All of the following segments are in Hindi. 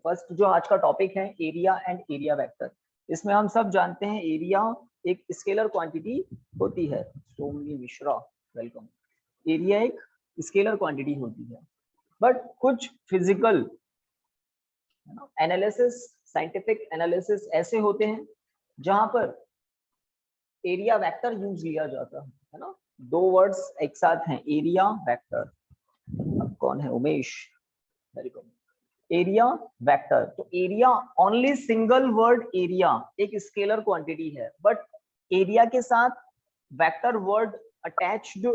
फर्स्ट जो आज का टॉपिक है एरिया एंड एरिया वेक्टर। इसमें हम सब जानते हैं एरिया एक स्केलर क्वांटिटी होती है। सोमनी मिश्रा वेलकम। एरिया एक स्केलर क्वांटिटी होती है, बट कुछ फिजिकल एनालिसिस, साइंटिफिक एनालिसिस ऐसे होते हैं जहां पर एरिया वेक्टर यूज लिया जाता है ना। दो वर्ड्स एक साथ हैं, एरिया वेक्टर। अब कौन है? उमेश, वेलकम। एरिया वेक्टर, तो area only single word area एक स्केलर क्वांटिटी है, बट एरिया के साथ वेक्टर वर्ड अटैच्ड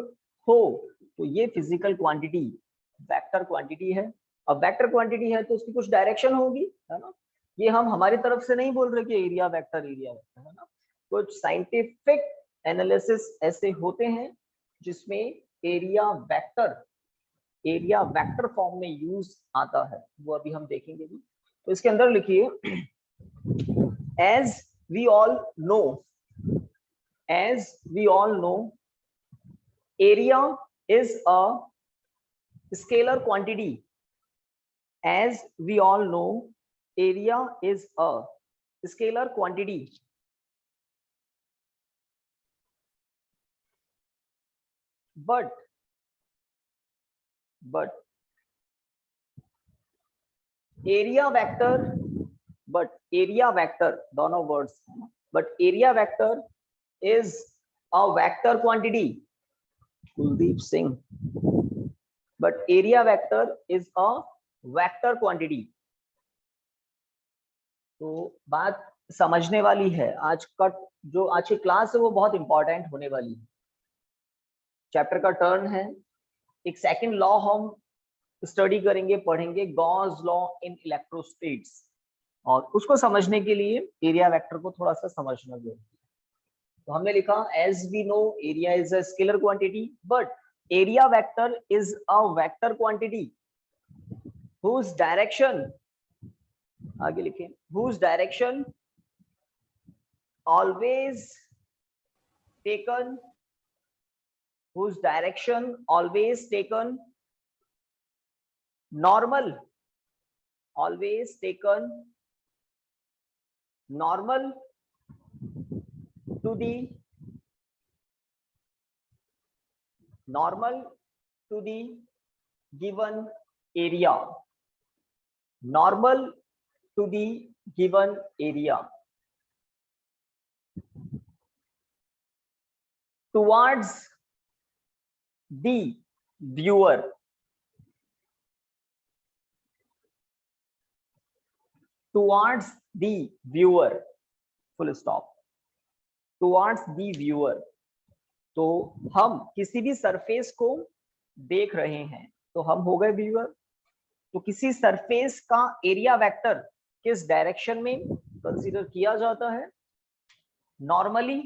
हो तो ये फिजिकल क्वांटिटी वेक्टर क्वांटिटी है। अब वेक्टर क्वांटिटी है तो उसकी कुछ डायरेक्शन होगी, है ना। ये हम हमारी तरफ से नहीं बोल रहे कि एरिया वेक्टर है ना। कुछ साइंटिफिक एनालिसिस ऐसे होते हैं जिसमें एरिया वेक्टर फॉर्म में यूज आता है, वो अभी हम देखेंगे भी। तो इसके अंदर लिखिए, as we all know area is a scalar quantity. As we all know area is a scalar quantity. but area vector दोनों वर्ड्स हैं, but area vector is a vector quantity. Kuldeep Singh, but area vector is a vector quantity. तो बात समझने वाली है। आज की क्लास है वो बहुत इंपॉर्टेंट होने वाली है। चैप्टर का टर्न है, एक सेकंड लॉ हम स्टडी करेंगे, पढ़ेंगे, गॉस लॉ इन इलेक्ट्रोस्टैटिक्स, और उसको समझने के लिए एरिया वेक्टर को थोड़ा सा समझना जरूरी है। तो हमने लिखा, as we know area is a scalar quantity, but area vector is a vector quantity whose direction, आगे लिखें, whose direction always taken normal to the given area, normal to the given area, towards the viewer, full stop, towards the viewer। तो हम किसी भी सरफेस को देख रहे हैं तो हम हो गए व्यूअर। तो किसी सरफेस का एरिया वेक्टर किस डायरेक्शन में कंसीडर किया जाता है? Normally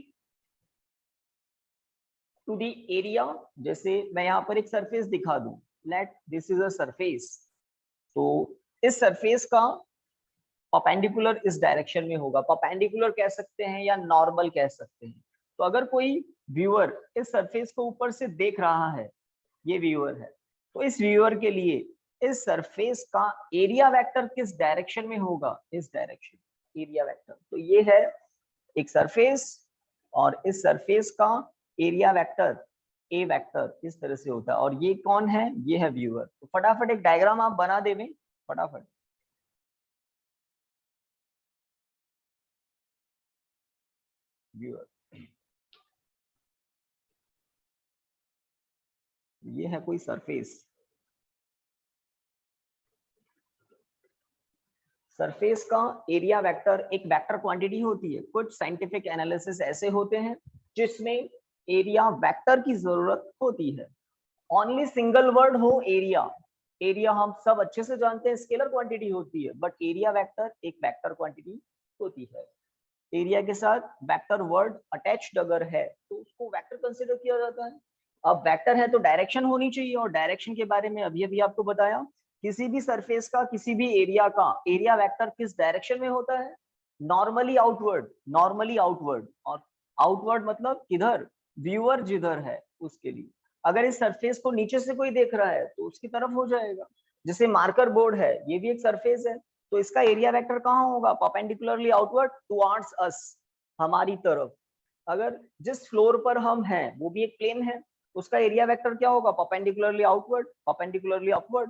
to the area. जैसे मैं यहाँ पर एक सरफेस दिखा दूं, let this is a surface, तो इस सरफेस का परपेंडिकुलर इस डायरेक्शन में होगा। परपेंडिकुलर कह सकते हैं या नॉर्मल कह सकते हैं। तो अगर कोई व्यूअर इस सरफेस को ऊपर से देख रहा है, ये व्यूअर है, तो इस व्यूअर के लिए इस सरफेस का एरिया वेक्टर किस डायरेक्शन में होगा? इस डायरेक्शन, एरिया वेक्टर। तो ये है एक सरफेस, और इस सरफेस का एरिया वेक्टर ए वेक्टर इस तरह से होता है। और ये कौन है? ये है व्यूअर। तो फटाफट एक डायग्राम आप बना देवें, फटाफट। व्यूअर, ये है कोई सरफेस। सरफेस का एरिया वेक्टर एक वेक्टर क्वांटिटी होती है। कुछ साइंटिफिक एनालिसिस ऐसे होते हैं जिसमें एरिया वेक्टर की जरूरत होती है। ओनली सिंगल वर्ड हो एरिया। एरिया हम सब अच्छे से जानते हैं स्केलर क्वांटिटी होती है, बट एरिया वेक्टर एक वेक्टर क्वांटिटी होती है। एरिया के साथ वेक्टर वर्ड अटैच्ड अगर है तो उसको वेक्टर कंसीडर किया जाता है। अब वेक्टर है तो डायरेक्शन होनी चाहिए, और डायरेक्शन के बारे में अभी आपको बताया। किसी भी सरफेस का, किसी भी एरिया का एरिया वेक्टर किस डायरेक्शन में होता है? Normally outward. और आउटवर्ड मतलब किधर? व्यूअर जिधर है उसके लिए। अगर इस सरफेस को नीचे से कोई देख रहा है तो उसकी तरफ हो जाएगा। जैसे मार्कर बोर्ड है, ये भी एक सरफेस है, तो इसका एरिया वेक्टर कहाँ होगा? परपेंडिकुलरली आउटवर्ड टुवर्ड्स अस, हमारी तरफ। अगर जिस फ्लोर पर हम हैं वो भी एक प्लेन है, उसका एरिया वेक्टर क्या होगा? परपेंडिकुलरली आउटवर्ड, परपेंडिकुलरली अपवर्ड,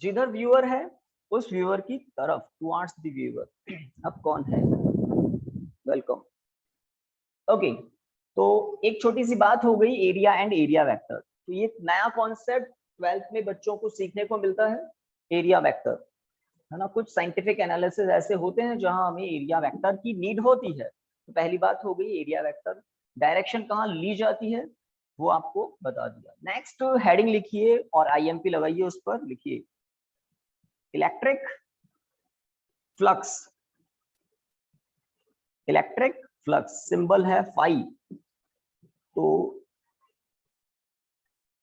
जिधर व्यूअर है उस व्यूअर की तरफ, टुवर्ड्स द व्यूअर। अब कौन है? वेलकम। ओके, तो एक छोटी सी बात हो गई एरिया एंड एरिया वेक्टर। तो ये नया कॉन्सेप्ट 12th में बच्चों को सीखने को मिलता है, एरिया वेक्टर, है ना। कुछ साइंटिफिक एनालिसिस ऐसे होते हैं जहां हमें एरिया वेक्टर की नीड होती है। तो पहली बात हो गई एरिया वेक्टर, डायरेक्शन कहाँ ली जाती है वो आपको बता दिया। नेक्स्ट हेडिंग लिखिए और आईएमपी लगाइए, उस पर लिखिए electric flux. Electric flux symbol है फाई। तो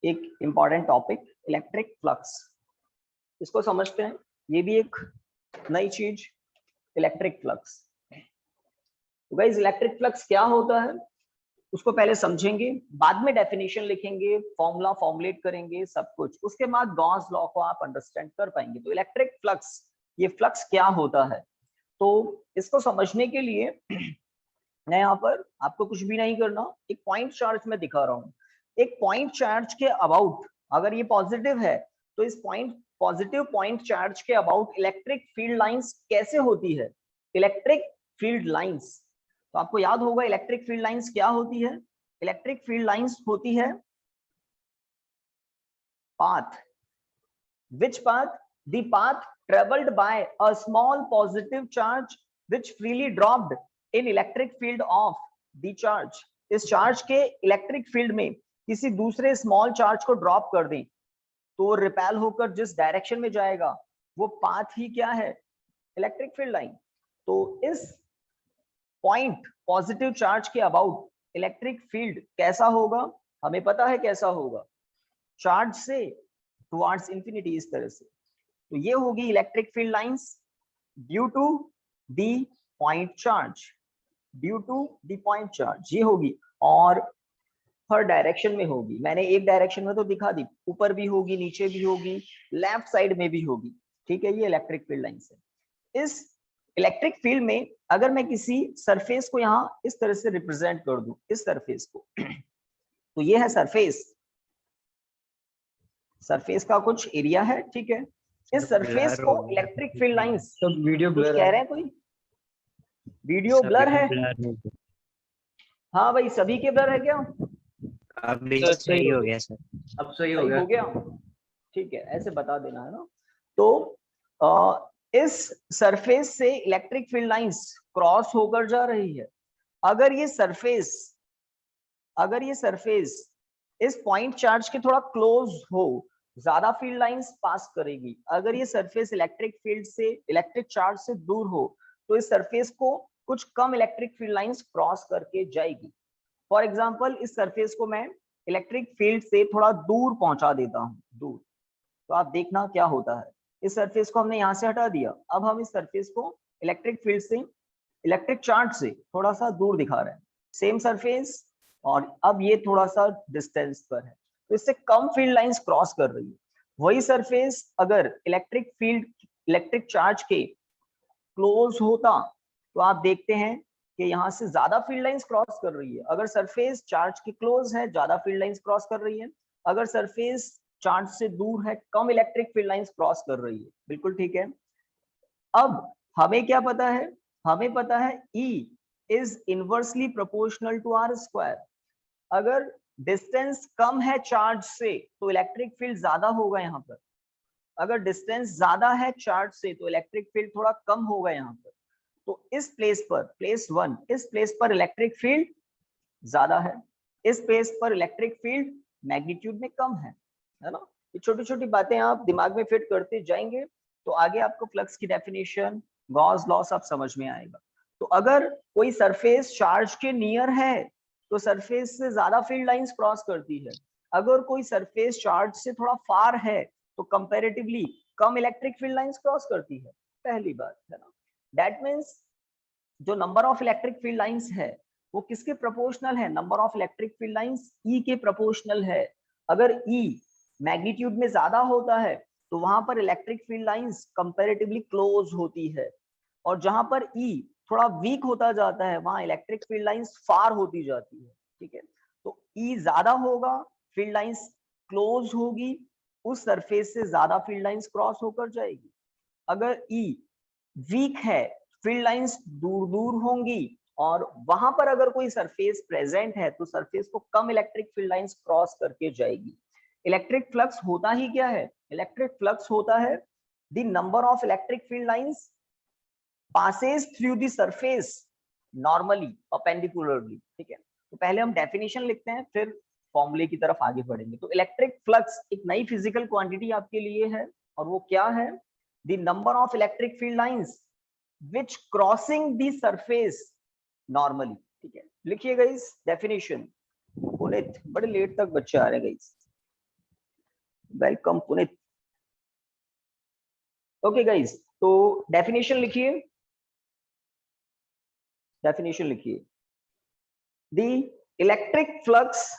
एक इंपॉर्टेंट टॉपिक इलेक्ट्रिक फ्लक्स, इसको समझते हैं। ये भी एक नई चीज, इलेक्ट्रिक फ्लक्स। तो गाइस इलेक्ट्रिक फ्लक्स क्या होता है उसको पहले समझेंगे, बाद में डेफिनेशन लिखेंगे, फॉर्मूला फॉर्मुलेट करेंगे, सब कुछ। उसके बाद गॉस लॉ को आप अंडरस्टैंड कर पाएंगे। तो इलेक्ट्रिक फ्लक्स, ये फ्लक्स क्या होता है? तो इसको समझने के लिए मैं यहाँ पर आपको कुछ भी नहीं करना, एक पॉइंट चार्ज में दिखा रहा हूँ। एक पॉइंट चार्ज के अबाउट अगर ये पॉजिटिव है तो इस पॉजिटिव पॉइंट चार्ज के अबाउट इलेक्ट्रिक फील्ड लाइंस कैसे होती है? इलेक्ट्रिक फील्ड लाइंस, तो आपको याद होगा इलेक्ट्रिक फील्ड लाइंस क्या होती है? इलेक्ट्रिक फील्ड लाइंस होती है path. Which path? The path traveled by a small positive charge which freely dropped in electric field of the charge. इस चार्ज के इलेक्ट्रिक फील्ड में किसी दूसरे स्मॉल चार्ज को ड्रॉप कर दें तो रिपेल होकर जिस डायरेक्शन में जाएगा वो पाथ ही क्या है? Electric field line. तो इस पॉइंट पॉजिटिव चार्ज के अबाउट इलेक्ट्रिक फील्ड कैसा होगा? हमें पता है कैसा होगा, चार्ज से टुवर्ड्स इंफिनिटी, इस तरह से। तो ये होगी electric field lines due to the point charge, due to the point charge ये होगी, और हर डायरेक्शन में होगी। मैंने एक डायरेक्शन में तो दिखा दी, ऊपर भी होगी, नीचे भी होगी, लेफ्ट साइड में भी होगी, ठीक है। ये इलेक्ट्रिक फील्ड लाइंस है। इस इलेक्ट्रिक फील्ड में अगर मैं किसी सरफेस को यहाँ इस तरह से रिप्रेजेंट कर दूं, इस सरफेस को, तो ये है सरफेस, सरफेस का कुछ एरिया है, ठीक है। इस सरफेस को इलेक्ट्रिक फील्ड लाइंस, तो वीडियो कुछ ब्लर कह रहे हैं कोई? वीडियो ब्लर है? हाँ भाई, सभी के ब्लर है क्या? अब सही हो गया सर। अब सही हो गया, ठीक है, ऐसे बता देना, है ना। तो इस सरफेस से इलेक्ट्रिक फील्ड लाइंस क्रॉस होकर जा रही है। अगर ये सरफेस इस पॉइंट चार्ज के थोड़ा क्लोज हो, ज्यादा फील्ड लाइंस पास करेगी। अगर ये सरफेस इलेक्ट्रिक फील्ड से, इलेक्ट्रिक चार्ज से दूर हो, तो इस सरफेस को कुछ कम इलेक्ट्रिक फील्ड लाइंस क्रॉस करके जाएगी। फॉर एग्जांपल इस सरफेस को मैं इलेक्ट्रिक फील्ड से थोड़ा दूर पहुंचा देता हूं, दूर, तो आप देखना क्या होता है। इस सरफेस को हमने यहां से हटा दिया, अब हम इस सरफेस को इलेक्ट्रिक फील्ड से, इलेक्ट्रिक चार्ज से थोड़ा सा दूर दिखा रहे हैं, सेम सरफेस, और अब ये थोड़ा सा डिस्टेंस पर है, तो इससे कम फील्ड लाइंस क्रॉस कर रही है। वही सरफेस अगर इलेक्ट्रिक फील्ड, इलेक्ट्रिक चार्ज के क्लोज होता तो आप देखते हैं कि यहाँ से ज्यादा फील्ड लाइंस क्रॉस कर रही है। अगर सरफेस चार्ज के क्लोज है, ज्यादा फील्ड लाइंस क्रॉस कर रही है। अगर सरफेस चार्ज से दूर है, कम इलेक्ट्रिक फील्ड लाइंस क्रॉस कर रही है। बिल्कुल ठीक है। अब हमें क्या पता है? हमें पता है E is inversely proportional to R square. अगर डिस्टेंस कम है चार्ज से तो इलेक्ट्रिक फील्ड ज्यादा होगा यहाँ पर, अगर डिस्टेंस ज्यादा है चार्ज से तो इलेक्ट्रिक फील्ड थोड़ा कम होगा यहाँ पर। तो इस प्लेस पर, प्लेस 1, इस प्लेस पर इलेक्ट्रिक फील्ड ज्यादा है, इस प्लेस पर इलेक्ट्रिक फील्ड मैग्नीट्यूड में कम है ना। ये छोटी छोटी बातें आप दिमाग में फिट करते जाएंगे तो आगे आपको फ्लक्स की डेफिनेशन, गॉस लॉ सब समझ में आएगा। तो अगर कोई सरफेस चार्ज के नियर है तो सरफेस से ज्यादा फील्ड लाइंस क्रॉस करती है। अगर कोई सरफेस चार्ज से थोड़ा फार है तो कंपैरेटिवली कम इलेक्ट्रिक फील्ड लाइंस क्रॉस करती है, पहली बात, है ना। दैट मीन्स जो number of electric field lines है वो किसके प्रोपोर्शनल है? Number of electric field lines E के प्रोपोर्शनल है। अगर E मैग्नीट्यूड में ज्यादा होता है तो वहां पर electric field lines comparatively close होती है, और जहां पर ई थोड़ा वीक होता जाता है वहां इलेक्ट्रिक फील्ड लाइंस फार होती जाती है। ठीक है, तो ई ज्यादा होगा, फील्ड लाइंस क्लोज होगी, उस सरफेस से ज्यादा फील्ड लाइंस क्रॉस होकर जाएगी। अगर ई वीक है, फील्ड लाइंस दूर दूर होंगी, और वहां पर अगर कोई सरफेस प्रेजेंट है तो सरफेस को कम इलेक्ट्रिक फील्ड लाइंस क्रॉस करके जाएगी। इलेक्ट्रिक फ्लक्स होता ही क्या है? इलेक्ट्रिक फ्लक्स होता है the number of electric field lines passes through the surface normally perpendicularly. ठीक है, तो पहले हम डेफिनेशन लिखते हैं, फिर फॉर्मूले की तरफ आगे बढ़ेंगे। तो इलेक्ट्रिक फ्लक्स एक नई फिजिकल क्वांटिटी आपके लिए है, और वो क्या है? The number of electric field lines which crossing the surface normally. ठीक है, लिखिए गाइस डेफिनेशन। पुनित, बड़े लेट तक बच्चे आ रहे हैं गाइस। वेलकम पुनित। ओके गाइस, तो डेफिनेशन लिखिए, डेफिनेशन लिखिए। The electric flux,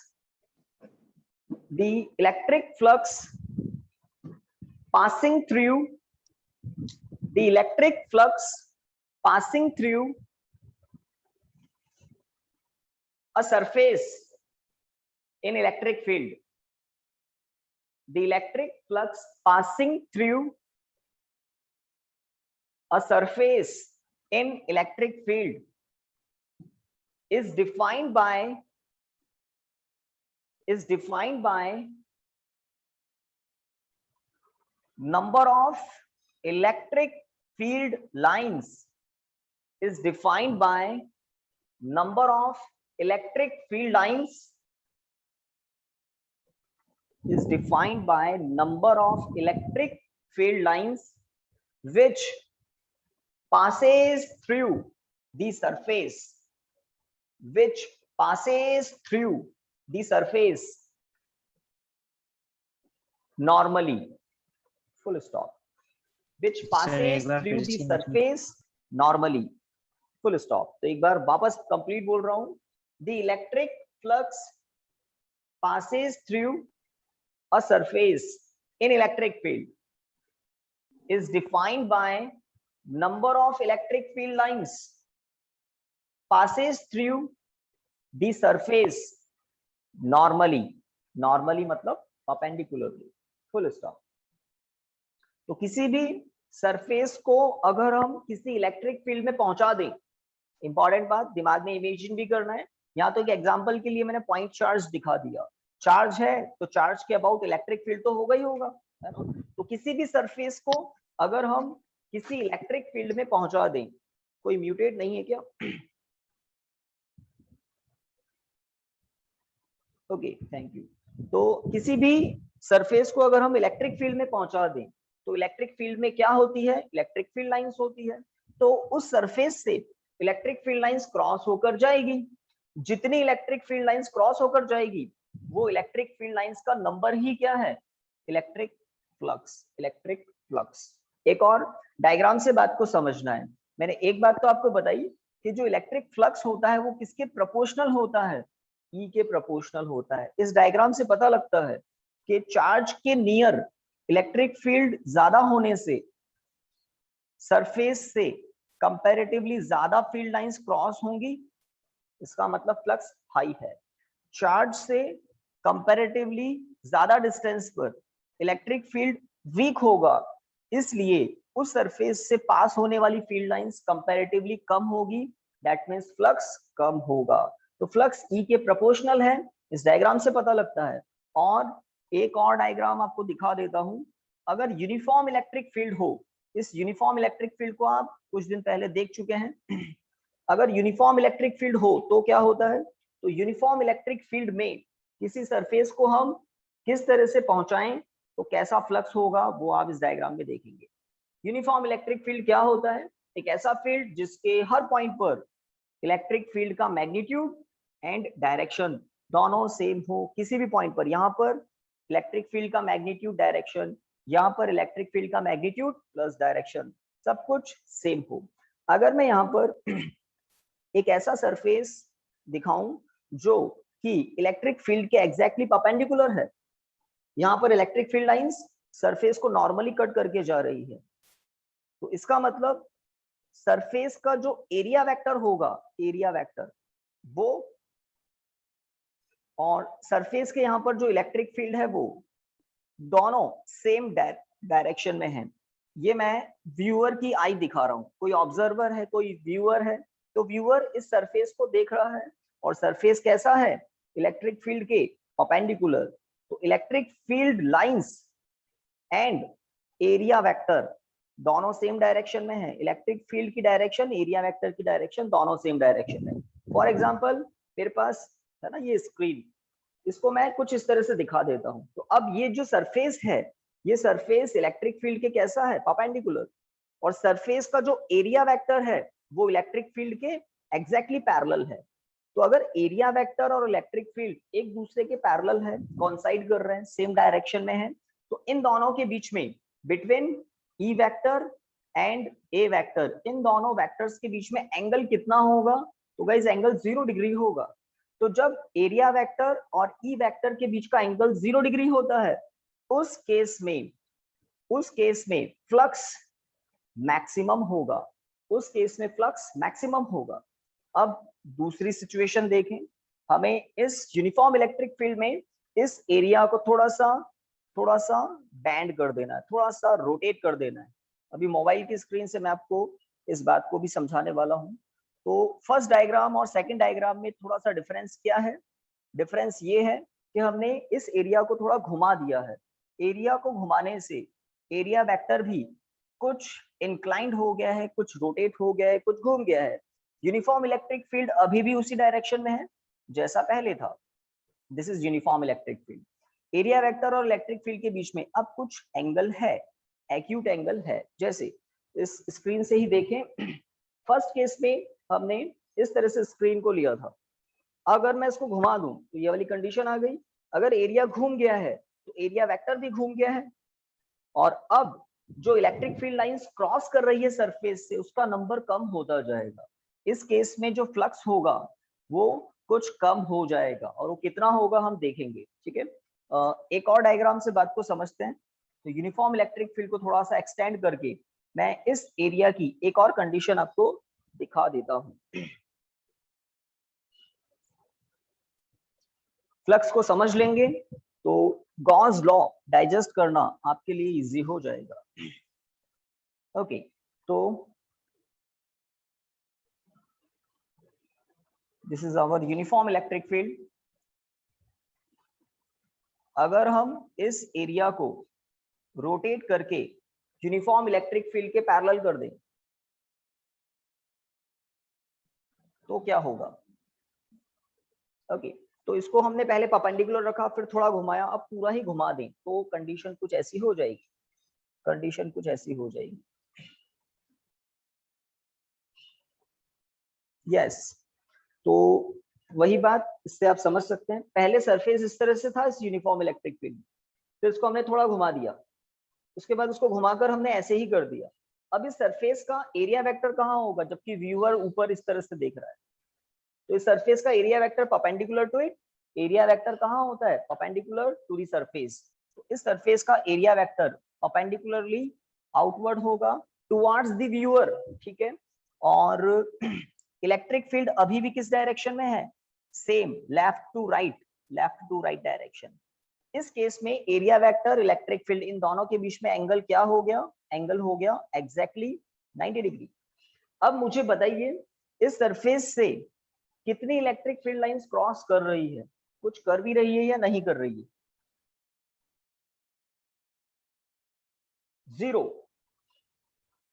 the electric flux passing through, the electric flux passing through a surface in electric field, the electric flux passing through a surface in electric field is defined by number of electric field lines, is defined by number of electric field lines, is defined by number of electric field lines which passes through the surface, which passes through the surface normally, full stop, which passes through the surface normally, full stop। तो एक बार वापस कंप्लीट बोल रहा हूं। the electric flux passes through a surface in electric field is defined by number of electric field lines passes through the surface normally, normally मतलब perpendicularly, full stop। तो किसी भी सरफेस को अगर हम किसी इलेक्ट्रिक फील्ड में पहुंचा दें, इंपॉर्टेंट बात दिमाग में इमेजिन भी करना है। यहाँ तो एक एग्जांपल के लिए मैंने पॉइंट चार्ज दिखा दिया, चार्ज है तो चार्ज के अबाउट इलेक्ट्रिक फील्ड तो होगा ही होगा, है ना। तो किसी भी सरफेस को अगर हम किसी इलेक्ट्रिक फील्ड में पहुंचा दें, कोई म्यूटेट नहीं है क्या? Okay, thank you. तो किसी भी सरफेस को अगर हम इलेक्ट्रिक फील्ड में पहुंचा दें तो इलेक्ट्रिक फील्ड में क्या होती है? इलेक्ट्रिक फील्ड लाइंस होती है। तो उस सरफेस से इलेक्ट्रिक फील्ड लाइंस क्रॉस होकर जाएगी। जितनी इलेक्ट्रिक फील्ड लाइंस क्रॉस होकर जाएगी वो इलेक्ट्रिक फील्ड लाइंस का नंबर ही क्या है? Electric flux, electric flux. एक और डायग्राम से बात को समझना है। मैंने एक बात तो आपको बताई कि जो इलेक्ट्रिक फ्लक्स होता है वो किसके प्रोपोर्शनल होता है? ई के प्रोपोर्शनल होता है। इस डायग्राम से पता लगता है कि चार्ज के नियर इलेक्ट्रिक फील्ड ज्यादा होने से सरफेस से कंपैरेटिवली ज्यादा फील्ड लाइंस क्रॉस होंगी, इसका मतलब फ्लक्स हाई है। चार्ज से कंपैरेटिवली ज्यादा डिस्टेंस पर इलेक्ट्रिक फील्ड वीक होगा, इसलिए उस सरफेस से पास होने वाली फील्ड लाइंस कंपैरेटिवली कम होगी, दैट मींस फ्लक्स कम होगा। तो फ्लक्स ई के प्रोपोर्शनल है, इस डायग्राम से पता लगता है। और एक और डायग्राम आपको दिखा देता हूं। अगर यूनिफॉर्म इलेक्ट्रिक फील्ड हो, इस यूनिफॉर्म इलेक्ट्रिक फील्ड को आप कुछ दिन पहले देख चुके हैं। अगर यूनिफॉर्म इलेक्ट्रिक फील्ड हो तो क्या होता है? तो यूनिफॉर्म इलेक्ट्रिक फील्ड में किसी सरफेस को हम किस तरह से पहुंचाएं तो कैसा फ्लक्स होगा वो आप इस डायग्राम में देखेंगे। यूनिफॉर्म इलेक्ट्रिक फील्ड क्या होता है? एक ऐसा फील्ड जिसके हर पॉइंट पर इलेक्ट्रिक फील्ड का मैग्नीट्यूड एंड डायरेक्शन दोनों सेम हो। किसी भी पॉइंट पर, यहाँ पर इलेक्ट्रिक फील्ड का मैग्नीट्यूड डायरेक्शन, यहाँ पर इलेक्ट्रिक फील्ड का मैग्नीट्यूड प्लस डायरेक्शन, सब कुछ सेम हो। अगर मैं यहाँ पर एक ऐसा सरफेस दिखाऊं जो कि इलेक्ट्रिक फील्ड के एग्जैक्टली परपेंडिकुलर है, यहाँ पर इलेक्ट्रिक फील्ड लाइंस सरफेस को नॉर्मली कट करके जा रही है, तो इसका मतलब सरफेस का जो एरिया वेक्टर होगा, एरिया वेक्टर वो, और सरफेस के यहाँ पर जो इलेक्ट्रिक फील्ड है वो दोनों सेम डायरेक्शन में है। ये मैं व्यूअर की आई दिखा रहा हूँ, कोई ऑब्जर्वर है, कोई व्यूअर है, तो व्यूअर इस सरफेस को देख रहा है और सरफेस कैसा है, इलेक्ट्रिक फील्ड के परपेंडिकुलर। तो electric field lines and area vector दोनों सेम डायरेक्शन में है। इलेक्ट्रिक फील्ड की डायरेक्शन, एरिया वेक्टर की डायरेक्शन दोनों सेम डायरेक्शन में। फॉर एग्जांपल मेरे पास है ना ये स्क्रीन, इसको मैं कुछ इस तरह से दिखा देता हूं। तो अब ये जो सरफेस है, ये सरफेस इलेक्ट्रिक फील्ड के कैसा है, परपेंडिकुलर, और सरफेस का जो एरिया वेक्टर है वो इलेक्ट्रिक फील्ड के एग्जैक्टली पैरेलल है। तो अगर एरिया वेक्टर और इलेक्ट्रिक फील्ड एक दूसरे के पैरेलल है, कोइंसाइड कर रहे हैं, सेम डायरेक्शन में है, तो इन दोनों के बीच में between E vector and A vector, इन दोनों वेक्टर्स के बीच में एंगल कितना होगा, तो गाइस एंगल 0 डिग्री होगा। तो जब एरिया वेक्टर और ई वेक्टर के बीच का एंगल 0 डिग्री होता है, उस केस में फ्लक्स मैक्सिमम होगा, उस केस में फ्लक्स मैक्सिमम होगा। अब दूसरी सिचुएशन देखें, हमें इस यूनिफॉर्म इलेक्ट्रिक फील्ड में इस एरिया को थोड़ा सा बैंड कर देना है, थोड़ा सा रोटेट कर देना है। अभी मोबाइल की स्क्रीन से मैं आपको इस बात को भी समझाने वाला हूं। तो फर्स्ट डायग्राम और सेकंड डायग्राम में थोड़ा सा डिफरेंस क्या है, डिफरेंस ये है कि हमने इस एरिया को थोड़ा घुमा दिया है। एरिया को घुमाने से एरिया वेक्टर भी कुछ इंक्लाइंड हो गया है, कुछ रोटेट हो गया है, कुछ घूम गया है। यूनिफॉर्म इलेक्ट्रिक फील्ड अभी भी उसी डायरेक्शन में है जैसा पहले था। This is uniform electric field. Area vector और इलेक्ट्रिक फील्ड के बीच में अब कुछ एंगल है, एक्यूट एंगल है। जैसे इस स्क्रीन से ही देखें, फर्स्ट केस में हमने इस तरह से स्क्रीन को लिया था। अगर मैं इसको घुमा दूं तो ये वाली कंडीशन आ गई। अगर एरिया घूम गया है तो एरिया वेक्टर भी घूम गया है, और अब जो इलेक्ट्रिक फील्ड लाइंस क्रॉस कर रही है सरफेस से, उसका नंबर कम होता जाएगा। इस केस में जो फ्लक्स होगा वो कुछ कम हो जाएगा, और वो कितना होगा हम देखेंगे, ठीक है। एक और डायग्राम से बात को समझते हैं। तो यूनिफॉर्म इलेक्ट्रिक फील्ड को थोड़ा सा एक्सटेंड करके मैं इस एरिया की एक और कंडीशन आपको दिखा देता हूं। फ्लक्स को समझ लेंगे तो गॉस लॉ डाइजेस्ट करना आपके लिए इजी हो जाएगा। ओके, तो this is our uniform electric field. अगर हम इस एरिया को रोटेट करके यूनिफॉर्म इलेक्ट्रिक फील्ड के पैरेलल कर दें तो क्या होगा। ओके, तो इसको हमने पहले परपेंडिकुलर रखा, फिर थोड़ा घुमाया, अब पूरा ही घुमा दें तो कंडीशन कुछ ऐसी हो जाएगी, कंडीशन कुछ ऐसी हो जाएगी। यस, तो वही बात इससे आप समझ सकते हैं। पहले सरफेस इस तरह से था इस यूनिफॉर्म इलेक्ट्रिक फील्ड, फिर इसको हमने थोड़ा घुमा दिया, उसके बाद उसको घुमाकर हमने ऐसे ही कर दिया। अब इस सरफेस का एरिया वेक्टर कहाँ होगा, जबकि व्यूअर ऊपर इस तरह से देख रहा है। तो इस सरफेस का area vector perpendicular to it, area vector कहाँ होता है, परपेंडिकुलर टू द सरफेस। तो इस सरफेस का एरिया वेक्टर परपेंडिकुलरली आउटवर्ड होगा टुवर्ड्स द व्यूअर, ठीक है। और इलेक्ट्रिक फील्ड अभी भी किस डायरेक्शन में है, same, left to right direction. इस केस में एरिया वेक्टर, इलेक्ट्रिक फील्ड, इन दोनों के बीच में एंगल क्या हो गया, एंगल हो गया एग्जैक्टली 90 डिग्री। अब मुझे बताइए इस सरफेस से कितनी इलेक्ट्रिक फील्ड लाइंस क्रॉस कर रही है, कुछ कर भी रही है या नहीं कर रही है, 0।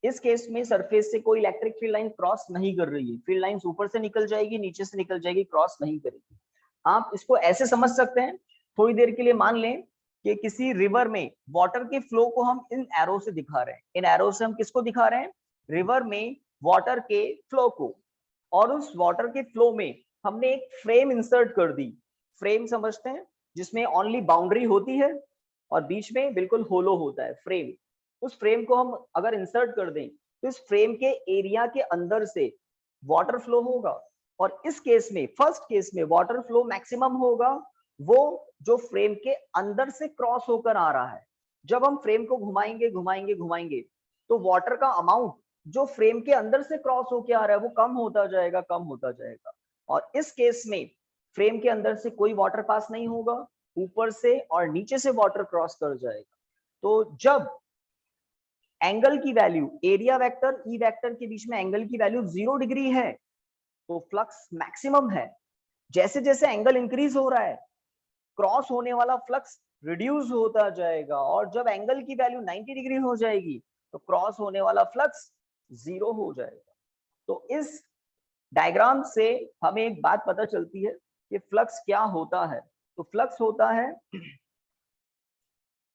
इस केस में सरफेस से कोई इलेक्ट्रिक फील्ड लाइन क्रॉस नहीं कर रही है। फील्ड लाइंस ऊपर से निकल जाएगी, नीचे से निकल जाएगी, क्रॉस नहीं करेगी। आप इसको ऐसे समझ सकते हैं, थोड़ी देर के लिए मान लें कि किसी रिवर में वाटर के फ्लो को हम इन एरो से दिखा रहे हैं। इन एरो से हम किसको दिखा रहे हैं, रिवर में वाटर के फ्लो को, और उस वाटर के फ्लो में हमने एक फ्रेम इंसर्ट कर दी। फ्रेम समझते हैं, जिसमें ओनली बाउंड्री होती है और बीच में बिल्कुल होलो होता है फ्रेम। उस फ्रेम को हम अगर इंसर्ट कर दें तो इस फ्रेम के एरिया के अंदर से वाटर फ्लो होगा, और इस केस में, फर्स्ट केस में वाटर फ्लो मैक्सिमम होगा वो जो फ्रेम के अंदर से क्रॉस होकर आ रहा है। जब हम फ्रेम को घुमाएंगे घुमाएंगे घुमाएंगे तो वाटर का अमाउंट जो फ्रेम के अंदर से क्रॉस होके आ रहा है वो कम होता जाएगा, कम होता जाएगा। और इस केस में फ्रेम के अंदर से कोई वाटर पास नहीं होगा, ऊपर से और नीचे से वाटर क्रॉस कर जाएगा। तो जब एंगल की value area vector E vector के बीच में एंगल की वैल्यू 0 डिग्री है तो फ्लक्स मैक्सिमम है। जैसे जैसे एंगल इंक्रीज हो रहा है क्रॉस होने वाला फ्लक्स रिड्यूस होता जाएगा, और जब एंगल की वैल्यू 90 डिग्री हो जाएगी तो क्रॉस होने वाला फ्लक्स 0 हो जाएगा। तो इस डायग्राम से हमें एक बात पता चलती है कि फ्लक्स क्या होता है। तो फ्लक्स होता है,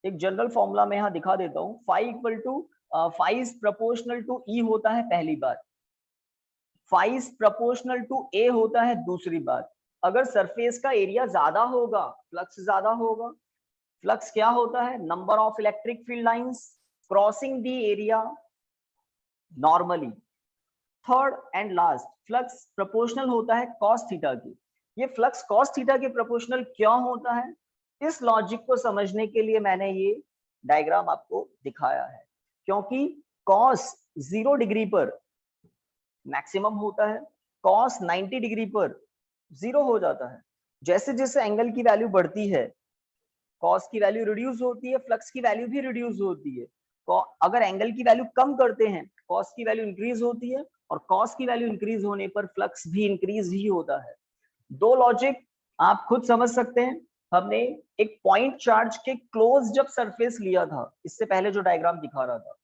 एक जनरल फॉर्मूला में यहां दिखा देता हूं, फाई इज प्रोपोर्शनल टू ई होता है पहली बात, फाई इज प्रोपोर्शनल टू ए होता है दूसरी बात। अगर सरफेस का एरिया ज्यादा होगा फ्लक्स ज्यादा होगा। फ्लक्स क्या होता है, number of electric field lines crossing the area normally. Third and last, flux proportional होता है कॉस थीटा की। ये फ्लक्स कॉस थीटा के प्रोपोर्शनल क्यों होता है, इस लॉजिक को समझने के लिए मैंने ये डायग्राम आपको दिखाया है। क्योंकि कॉस 0 डिग्री पर मैक्सिमम होता है, कॉस 90 डिग्री पर 0 हो जाता है। जैसे जैसे एंगल की वैल्यू बढ़ती है कॉस की वैल्यू रिड्यूस होती है, फ्लक्स की वैल्यू भी रिड्यूस होती है। अगर एंगल की वैल्यू कम करते हैं कॉस की वैल्यू इंक्रीज होती है, और कॉस की वैल्यू इंक्रीज होने पर फ्लक्स भी इंक्रीज ही होता है। दो लॉजिक आप खुद समझ सकते हैं। हमने एक पॉइंट चार्ज के क्लोज जब सरफेस लिया था, इससे पहले जो डायग्राम दिखा रहा था,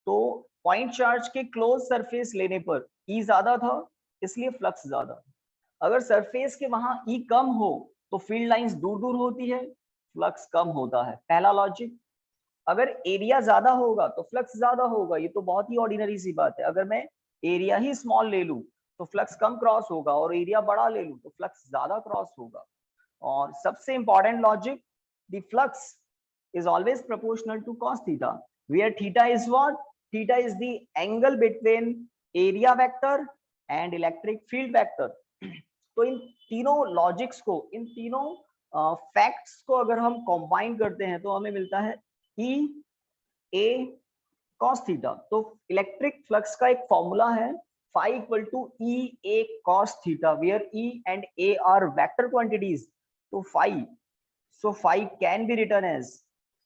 तो पॉइंट चार्ज के क्लोज सरफेस लेने पर ई ज्यादा था इसलिए फ्लक्स ज्यादा था। अगर सरफेस के वहां ई कम हो तो फील्ड लाइंस दूर दूर होती है, फ्लक्स कम होता है, पहला लॉजिक। अगर एरिया ज्यादा होगा तो फ्लक्स ज्यादा होगा, ये तो बहुत ही ऑर्डिनरी सी बात है। अगर मैं एरिया ही स्मॉल ले लूं तो फ्लक्स कम क्रॉस होगा, और एरिया बड़ा ले लूं तो फ्लक्स ज्यादा क्रॉस होगा। और सबसे important logic, the flux is always proportional to cos theta, where theta is what? Theta is the angle between area vector and electric field vector. तो इन तीनों लॉजिक्स को, इन तीनों फैक्ट्स को अगर हम कंबाइन करते हैं तो हमें मिलता है E A cos theta। तो इलेक्ट्रिक फ्लक्स का एक फॉर्मूला है phi equal to E A cos theta, where E and A are vector quantities. तो phi can be written as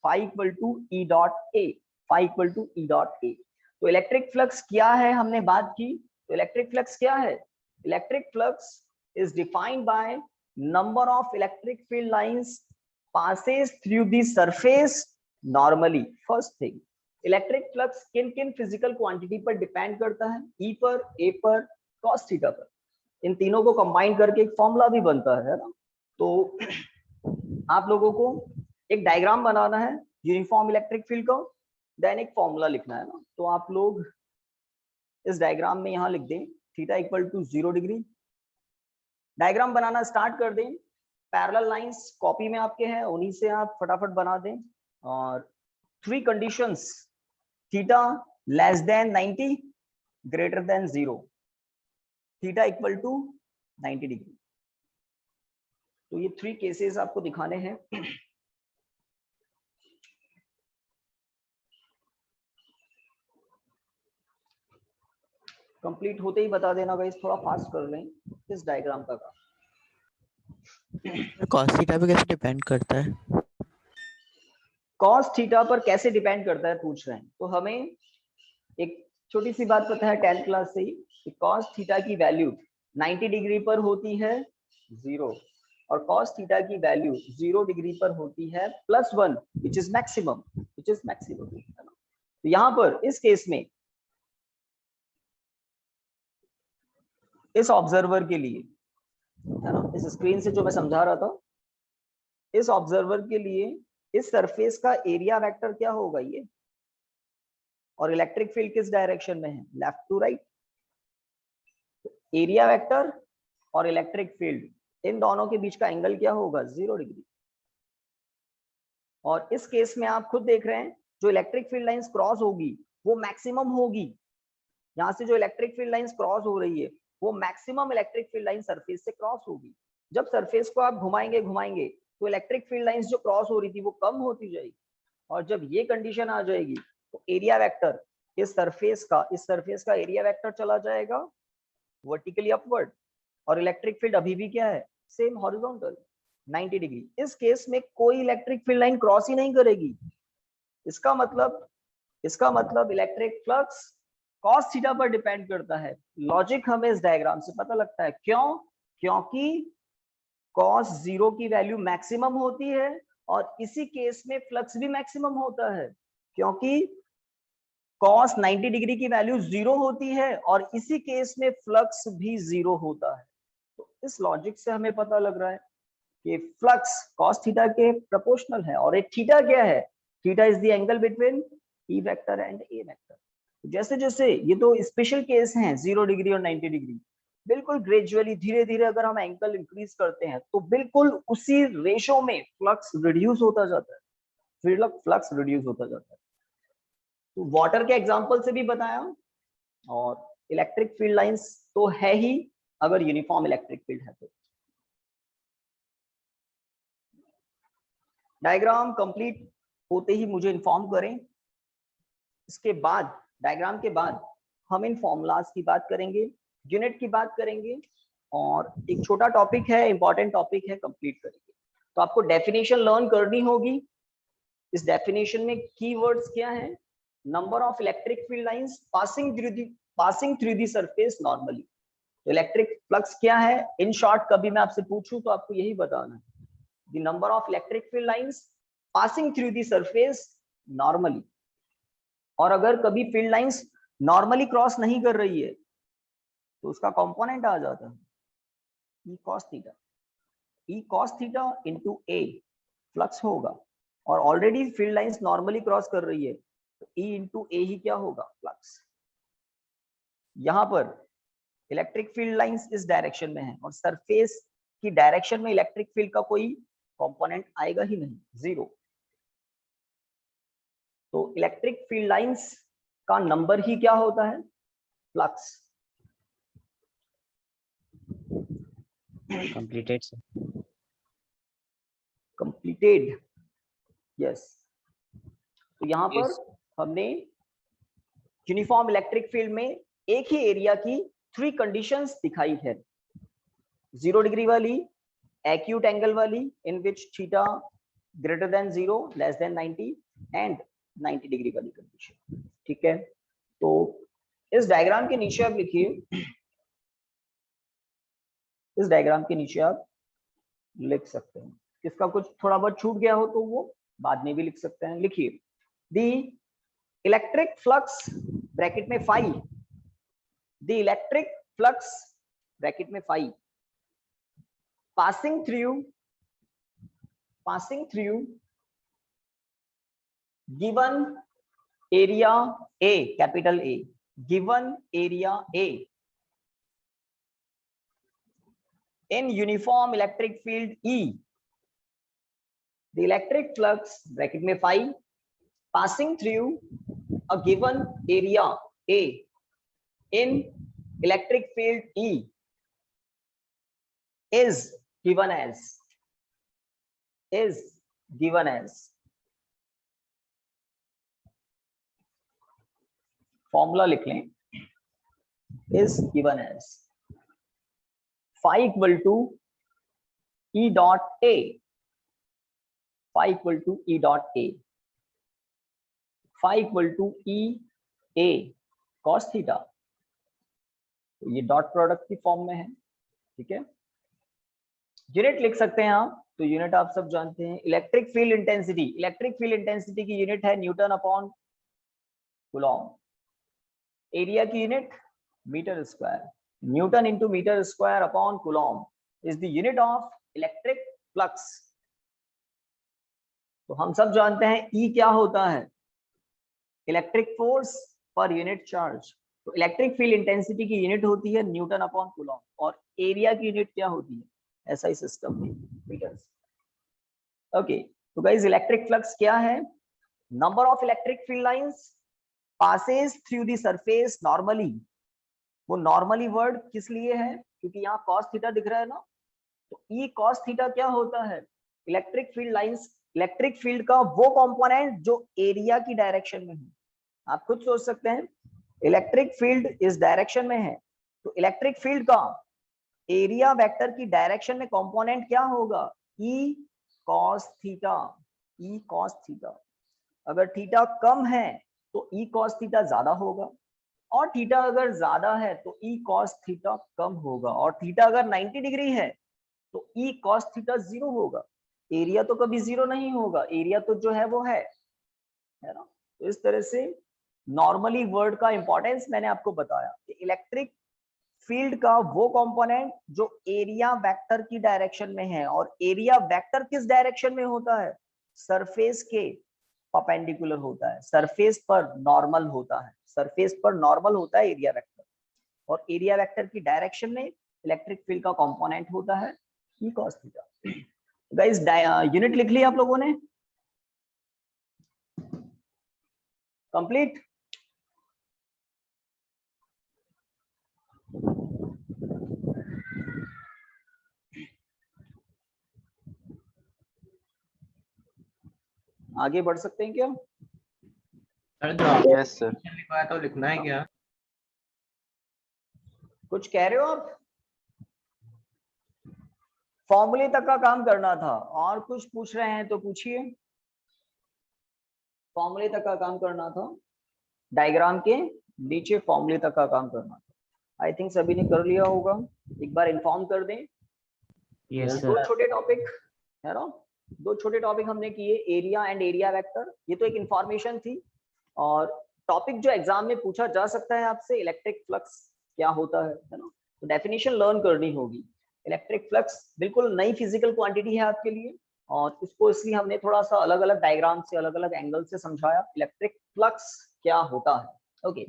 phi equal to E dot A, phi equal to E dot A। तो इलेक्ट्रिक फ्लक्स क्या है हमने बात की। तो इलेक्ट्रिक फ्लक्स क्या है, electric flux is defined by number of electric field lines passes through the surface normally। First thing, electric flux किन किन फिजिकल क्वांटिटी पर डिपेंड करता है, E पर, A पर, cos थीटा पर। इन तीनों को कंबाइन करके एक फॉर्मूला भी बनता है ना। तो आप लोगों को एक डायग्राम बनाना है यूनिफॉर्म इलेक्ट्रिक फील्ड का, देन एक फॉर्मूला लिखना है ना। तो आप लोग इस डायग्राम में यहां लिख दें theta equal to 0 degree. Diagram बनाना स्टार्ट कर दें, पैरेलल लाइंस कॉपी में आपके हैं, उन्हीं से आप फटाफट बना दें। और 3 conditions, theta less than 90 greater than 0, theta equal to 90 degree. तो ये 3 केसेस आपको दिखाने हैं। कंप्लीट होते ही बता देना गाइस, थोड़ा फास्ट कर लें इस डायग्राम का काम। cos थीटा पे कैसे डिपेंड करता है? cos थीटा पर कैसे डिपेंड करता है पूछ रहे हैं। तो हमें एक छोटी सी बात पता है 10th क्लास से ही कि cos थीटा की वैल्यू 90 डिग्री पर होती है 0, और cos थीटा की वैल्यू 0 डिग्री पर होती है +1 विच इज मैक्सिमम, है ना। तो यहाँ पर इस केस में इस ऑब्जर्वर के लिए, है ना, इस स्क्रीन से जो मैं समझा रहा था, इस ऑब्जर्वर के लिए इस सरफेस का एरिया वेक्टर क्या होगा ये, और इलेक्ट्रिक फील्ड किस डायरेक्शन में है, left to right. Area vector और इलेक्ट्रिक फील्ड इन दोनों के बीच का एंगल क्या होगा, 0 डिग्री। और इस केस में आप खुद देख रहे हैं जो इलेक्ट्रिक फील्ड लाइंस क्रॉस होगी वो मैक्सिमम होगी। यहाँ से जो इलेक्ट्रिक फील्ड लाइंस क्रॉस हो रही है वो maximum electric field line surface से क्रॉस होगी। जब सरफेस को आप घुमाएंगे घुमाएंगे तो इलेक्ट्रिक फील्ड लाइंस जो क्रॉस हो रही थी वो कम होती जाएगी, और जब ये कंडीशन आ जाएगी तो एरिया वेक्टर इस सरफेस का एरिया वेक्टर चला जाएगा वर्टिकली अपवर्ड, और इलेक्ट्रिक फील्ड अभी भी क्या है, सेम हॉरिजॉन्टल 90 डिग्री। इस केस में कोई इलेक्ट्रिक फील्ड लाइन क्रॉस ही नहीं करेगी। इसका मतलब इलेक्ट्रिक फ्लक्स कॉस थीटा पर डिपेंड करता है। लॉजिक हमें इस डायग्राम से पता लगता है। क्यों? क्योंकि कॉस 0 की वैल्यू मैक्सिमम होती है और इसी केस में फ्लक्स भी मैक्सिमम होता है, क्योंकि कॉस 90 डिग्री की वैल्यू 0 होती है और इसी केस में फ्लक्स भी 0 होता है। तो इस लॉजिक से हमें पता लग रहा है कि फ्लक्स कॉस थीटा के प्रोपोर्शनल है। और एक थीटा क्या है? Theta is the angle between E vector and A vector. जैसे जैसे ये तो स्पेशल केस हैं 0 डिग्री और 90 डिग्री, बिल्कुल ग्रेजुअली धीरे धीरे अगर हम एंगल इंक्रीज करते हैं तो बिल्कुल उसी रेशो में फ्लक्स रिड्यूस होता जाता है, फ्लक्स रिड्यूस होता जाता है। तो वाटर के एग्जांपल से भी बताया, और इलेक्ट्रिक फील्ड लाइंस तो है ही अगर यूनिफॉर्म इलेक्ट्रिक फील्ड है तो। डायग्राम कंप्लीट होते ही मुझे इन्फॉर्म करें। इसके बाद डायग्राम के बाद हम इन फॉर्मूलाज की बात करेंगे, यूनिट की बात करेंगे, और एक छोटा टॉपिक है, इंपॉर्टेंट टॉपिक है, कंप्लीट करेंगे। तो आपको डेफिनेशन लर्न करनी होगी। इस डेफिनेशन में कीवर्ड्स क्या है? Number of electric field lines passing through the surface normally. तो इलेक्ट्रिक फ्लक्स क्या है? इन शॉर्ट कभी मैं आपसे पूछूं तो आपको यही बताना है, the number of electric field lines passing through the surface normally. और अगर कभी फील्ड लाइंस नॉर्मली क्रॉस नहीं कर रही है तो उसका कंपोनेंट आ जाता है ई कॉस थीटा इंटू ए फ्लक्स होगा। और already field lines normally cross कर रही है तो ई इंटू ए ही क्या होगा? फ्लक्स। यहां पर इलेक्ट्रिक फील्ड लाइंस इस डायरेक्शन में है और सरफेस की डायरेक्शन में इलेक्ट्रिक फील्ड का कोई कंपोनेंट आएगा ही नहीं, 0। तो इलेक्ट्रिक फील्ड लाइंस का नंबर ही क्या होता है? फ्लक्स। Completed, yes. तो यहां पर हमने यूनिफॉर्म इलेक्ट्रिक फील्ड में एक ही एरिया की 3 कंडीशंस दिखाई है। 0 डिग्री वाली, एक्यूट एंगल वाली in which theta greater than 0 less than 90, and 90 degree वाली कंडीशन। ठीक है, तो इस डायग्राम के नीचे आप लिखिए, इस डायग्राम के नीचे आप लिख सकते हैं। इसका कुछ थोड़ा बहुत छूट गया हो तो वो बाद में भी लिख सकते हैं। लिखिए, दी इलेक्ट्रिक फ्लक्स ब्रैकेट में phi, the electric flux bracket में phi passing through given area A, capital A, given area A in uniform electric field E, the electric flux bracket में phi passing through a given area A in electric field E is given as formula लिख लें, is given as phi equal to E dot A, phi equal to E dot A, phi equal to E A cos theta। तो ये डॉट प्रोडक्ट की फॉर्म में है। ठीक है, यूनिट लिख सकते हैं आप, तो यूनिट आप सब जानते हैं, electric field intensity. Electric field intensity की यूनिट है न्यूटन अपॉन कूलॉम। एरिया की unit metre square, newton into metre square upon coulomb is the unit of electric flux. तो हम सब जानते हैं ई क्या होता है? Electric force per unit charge. तो इलेक्ट्रिक फील्ड इंटेंसिटी की यूनिट होती है न्यूटन अपॉन कूलॉम, और एरिया की यूनिट क्या होती है? ऐसा सिस्टम में मीटर्स। ओके, तो गाइस इलेक्ट्रिक फ्लक्स क्या है? Number of electric field lines passes through the surface normally. वो नॉर्मली वर्ड किस लिए है? क्योंकि यहाँ cos थीटा दिख रहा है ना, तो ई cos थीटा क्या होता है? Electric field lines electric field का वो कंपोनेंट जो एरिया की डायरेक्शन में है। आप खुद सोच सकते हैं, इलेक्ट्रिक फील्ड इस डायरेक्शन में है, तो इलेक्ट्रिक फील्ड का एरिया वेक्टर की डायरेक्शन में कंपोनेंट क्या होगा? E cos theta. E cos theta. अगर थीटा कम है तो ई कॉस थीटा ज्यादा होगा, और थीटा अगर ज्यादा है तो ई कॉस थीटा कम होगा, और थीटा अगर 90 डिग्री है तो ई कॉस थीटा 0 होगा। एरिया तो कभी 0 नहीं होगा, एरिया तो जो है वो है ना। तो इस तरह से नॉर्मली वर्ड का इंपॉर्टेंस मैंने आपको बताया कि इलेक्ट्रिक फील्ड का वो कंपोनेंट जो एरिया वेक्टर की डायरेक्शन में है, और एरिया वेक्टर किस डायरेक्शन में होता है? सरफेस के परपेंडिकुलर होता है, सरफेस पर नॉर्मल होता है, सरफेस पर नॉर्मल होता है एरिया वेक्टर, और एरिया वेक्टर की डायरेक्शन में इलेक्ट्रिक फील्ड का कंपोनेंट होता है E cos theta. Guys unit लिख ली आप लोगों ने? कंप्लीट? आगे बढ़ सकते हैं क्या? Yes sir. लिखवाया तो लिखना है क्या? कुछ कह रहे हो आप? फॉर्मूले तक का काम करना था, और कुछ पूछ रहे हैं तो पूछिए। फॉर्मूले तक का काम करना था, डायग्राम के नीचे फॉर्मूले तक का काम करना था। आई थिंक सभी ने कर लिया होगा, एक बार इन्फॉर्म कर दें। यस दो सर। छोटे टॉपिक है ना, दो छोटे टॉपिक हमने किए, एरिया एंड एरिया वेक्टर। ये तो एक इंफॉर्मेशन थी, और टॉपिक जो एग्जाम में पूछा जा सकता है आपसे, इलेक्ट्रिक फ्लक्स क्या होता है ना, तो डेफिनेशन लर्न करनी होगी। इलेक्ट्रिक फ्लक्स बिल्कुल नई फिजिकल क्वांटिटी है आपके लिए, और इसको इसलिए हमने थोड़ा सा अलग अलग डायग्राम से, अलग अलग एंगल से समझाया इलेक्ट्रिक फ्लक्स क्या होता है। ओके,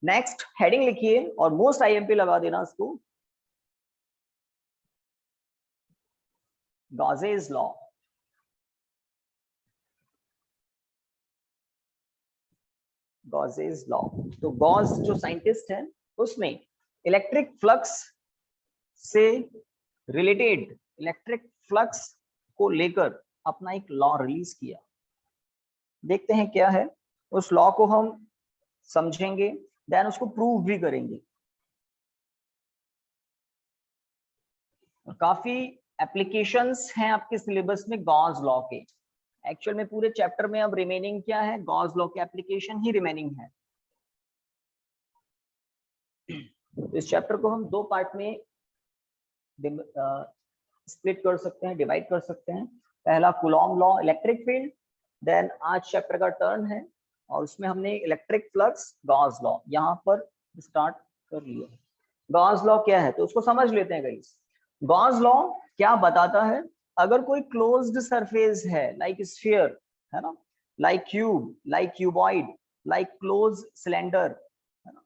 नेक्स्ट हेडिंग लिखिए और मोस्ट आईएमपी लगा देना इसको, गॉसेस लॉ। गॉसेस लॉ, तो गॉस जो साइंटिस्ट है, उसने इलेक्ट्रिक फ्लक्स से रिलेटेड, इलेक्ट्रिक फ्लक्स को लेकर अपना एक लॉ रिलीज किया। देखते हैं क्या है, उस लॉ को हम समझेंगे, देन उसको प्रूव भी करेंगे। काफी एप्लीकेशंस हैं आपके सिलेबस में गॉस लॉ के। एक्चुअल में पूरे चैप्टर में अब रिमेनिंग क्या है? गॉस लॉ के एप्लीकेशन ही रिमेनिंग है। इस चैप्टर को हम दो पार्ट में स्प्लिट कर सकते हैं, डिवाइड कर सकते हैं। पहला coulomb law, electric field, then आज चैप्टर का टर्न है, और उसमें हमने इलेक्ट्रिक फ्लक्स, गॉस लॉ यहाँ पर स्टार्ट कर लिया। गॉस लॉ क्या है तो उसको समझ लेते हैं गाइस। गॉस लॉ क्या बताता है? अगर कोई क्लोज्ड सरफेस है, लाइक स्फीयर है ना, like cube, like cuboid, like close cylinder है ना,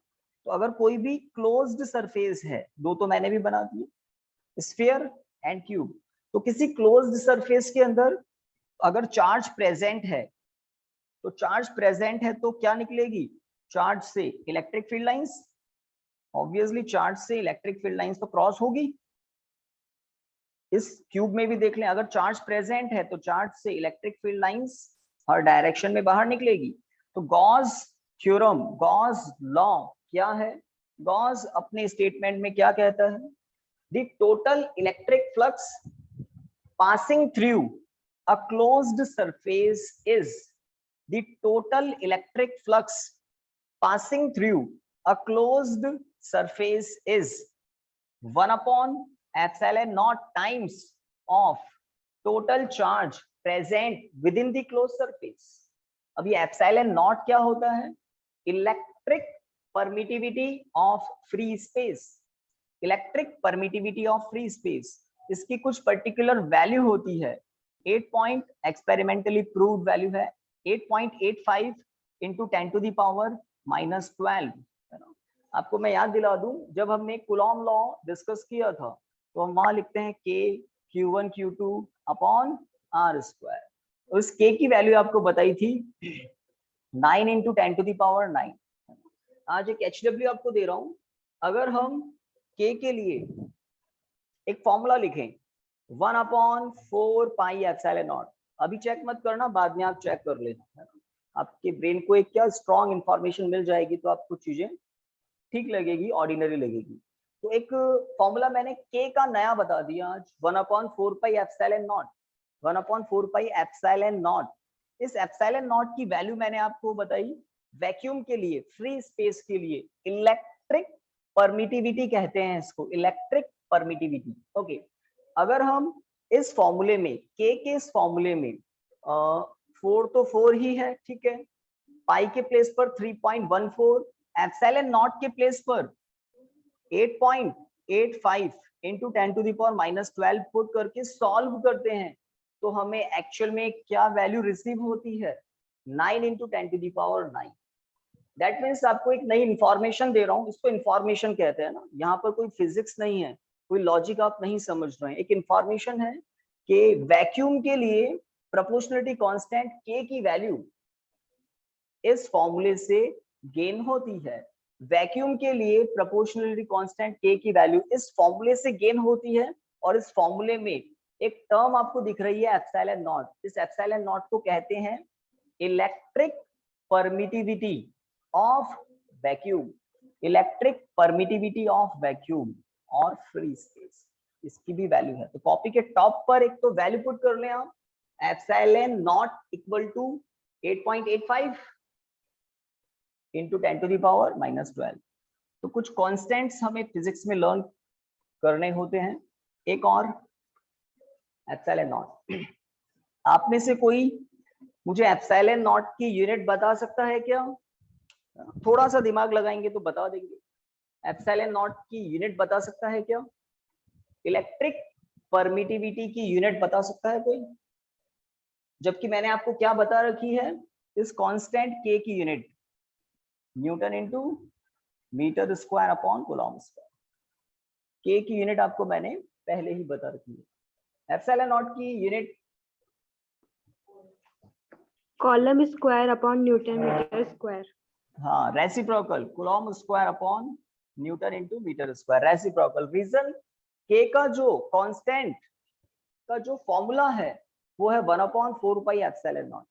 तो अगर कोई भी क्लोज्ड सरफेस है, दो तो मैंने भी बना दिए, स्फीयर एंड क्यूब, तो किसी क्लोज्ड सरफेस के अंदर अगर चार्ज प्रेजेंट है, तो चार्ज प्रेजेंट है तो क्या निकलेगी? चार्ज से electric field lines, obviously charge से इलेक्ट्रिक फील्ड लाइंस तो क्रॉस होगी। इस क्यूब में भी देख लें, अगर चार्ज प्रेजेंट है तो चार्ज से इलेक्ट्रिक फील्ड लाइंस हर डायरेक्शन में बाहर निकलेगी। तो गॉस थ्योरम, गॉस लॉ क्या है? गॉस अपने स्टेटमेंट में क्या कहता है? The total electric flux passing through a closed surface is, the total electric flux passing through a closed surface is 1 upon epsilon naught times of total charge present within the closed surface। अब ये epsilon naught क्या होता है? Electric permittivity of free space. Electric permittivity of free space, इसकी कुछ पर्टिकुलर वैल्यू होती है। 8 पॉइंट एक्सपेरिमेंटली प्रूव्ड वैल्यू है 8.85 इंटू 10 टू द पावर -12 है ना। आपको मैं याद दिला दूं, जब हमने कूलॉम लॉ डिस्कस किया था तो हम वहां लिखते हैं k q1 q2 upon r square. उस k की वैल्यू आपको बताई थी 9 इंटू 10 टू द पावर 9। आज एक HW आपको दे रहा हूं, अगर हम k के लिए एक फॉर्मूला लिखें 1/4 पाई एप्सिलॉन नॉट। अभी चेक मत करना, बाद में आप चेक कर लेना, है ना। आपके ब्रेन को एक क्या स्ट्रॉन्ग इंफॉर्मेशन मिल जाएगी तो आपको चीजें ठीक लगेगी, ऑर्डिनरी लगेगी। तो एक फॉर्मूला मैंने के का नया बता दिया आज, 1/4 pi epsilon not, 1/4 pi epsilon naught. इस एप्सिलॉन नॉट की वैल्यू मैंने आपको बताई वैक्यूम के लिए, फ्री स्पेस के लिए इलेक्ट्रिक परमिटिविटी कहते हैं इसको, इलेक्ट्रिक परमिटिविटी। ओके, अगर हम इस फॉर्मूले में के इस फॉर्मूले में 4 तो 4 ही है, ठीक है, पाई के प्लेस पर 3.14, एप्सिलॉन नॉट के प्लेस पर 8.85 इंटू 10⁻⁻12 पुट करके सॉल्व करते हैं तो हमें एक्चुअल में क्या वैल्यू रिसीव होती है, 9 इंटू 10⁻9। दैट मीन्स आपको एक नई इंफॉर्मेशन दे रहा हूँ, इसको इंफॉर्मेशन कहते हैं ना, यहाँ पर कोई फिजिक्स नहीं है, कोई लॉजिक आप नहीं समझ रहे हैं, एक इंफॉर्मेशन है कि वैक्यूम के लिए प्रोपोर्शनलिटी कांस्टेंट के की वैल्यू इस फॉर्मूले से गेन होती है। वैक्यूम के लिए प्रोपोर्शनलिटी कांस्टेंट के की वैल्यू इस फॉर्मूले से गेन होती है, और इस फॉर्मूले में एक टर्म आपको दिख रही है एप्सिलॉन नॉट। इस एप्सिलॉन नॉट को कहते हैं electric permittivity of vacuum, electric permittivity of vacuum और फ्री स्पेस, इसकी भी वैल्यू है। तो कॉपी के टॉप पर एक तो वैल्यू पुट कर लें आप, epsilon naught equal to 8.85 into 10⁻⁻12। तो कुछ कॉन्स्टेंट्स हमें फिजिक्स में लर्न करने होते हैं। एक और एप्सिलॉन नॉट, आप में से कोई मुझे एप्सिलॉन नॉट की यूनिट बता सकता है क्या? थोड़ा सा दिमाग लगाएंगे तो बता देंगे। एप्सिलॉन नॉट की यूनिट बता सकता है क्या? इलेक्ट्रिक परमिटिविटी की यूनिट बता सकता है कोई? जबकि मैंने आपको क्या बता रखी है, इस कांस्टेंट के की unit newton into metre square upon coulomb square. K की यूनिट आपको मैंने पहले ही बता रखी है। एप्सिलॉन नॉट की unit coulomb square upon newton metre square. हाँ, reciprocal, coulomb square upon newton into metre square, reciprocal. Region के का जो कांस्टेंट का जो फॉर्मूला है वो है 1/4 पाई एप्सिलॉन नॉट,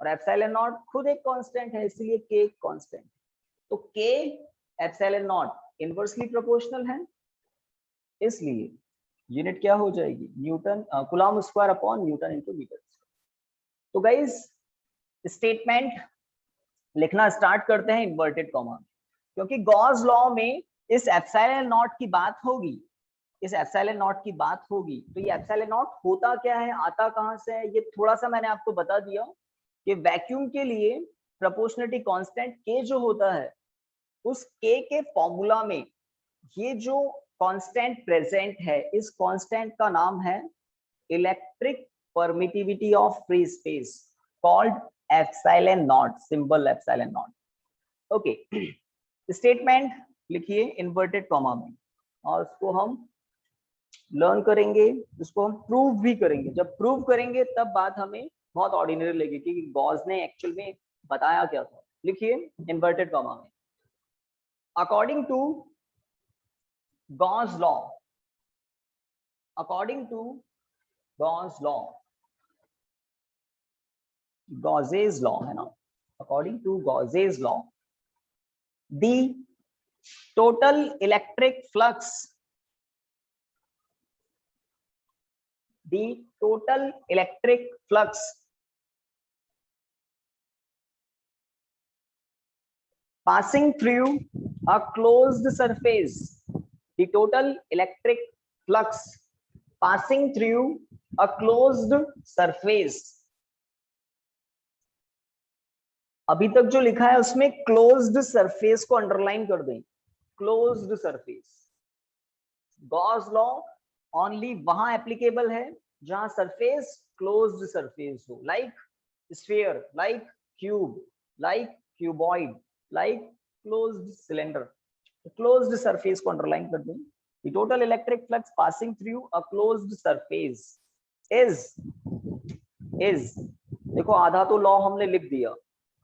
और एप्सिलॉन नॉट खुद एक कांस्टेंट है, इसलिए के एक कांस्टेंट। तो के एप्सिलॉन नॉट इनवर्सली प्रोपोर्शनल है, इसलिए यूनिट क्या हो जाएगी, newton coulomb square upon newton into metre square. तो गाइस स्टेटमेंट लिखना स्टार्ट करते हैं इन्वर्टेड कॉमा, क्योंकि गॉस लॉ में इस एप्सिलॉन नॉट की बात होगी, इस एप्सिलॉन नॉट की बात होगी। तो ये एप्सिलॉन नॉट होता क्या है, आता कहां से है, ये थोड़ा सा मैंने आपको बता दिया कि वैक्यूम के लिए प्रोपोर्शनलिटी कांस्टेंट के जो होता है, उस के फॉर्मूला में ये जो कांस्टेंट प्रेजेंट है, इस कांस्टेंट का नाम है electric permittivity of free space, called epsilon not, symbol epsilon not. Okay, statement लिखिए इन्वर्टेड कॉमा में, और उसको हम लर्न करेंगे, उसको हम प्रूव भी करेंगे। जब प्रूव करेंगे तब बात हमें बहुत ऑर्डिनरी लगेगी कि गॉस ने एक्चुअल में बताया क्या था। लिखिए इन्वर्टेड कॉमा में, according to Gauss law, according to Gauss law, Gauss's law है ना, according to Gauss's law, the total electric flux, the total electric flux passing through a closed surface, the total electric flux passing through a closed surface। अभी तक जो लिखा है उसमें क्लोज्ड सरफेस को अंडरलाइन कर दें, closed surface. Gauss law only वहां एप्लीकेबल है जहां सरफेस क्लोज्ड सरफेस हो, like sphere, like cube, like cuboid, like closed cylinder. Closed surface को अंडरलाइन कर दें। The total electric flux passing through a closed surface is देखो आधा तो लॉ हमने लिख दिया।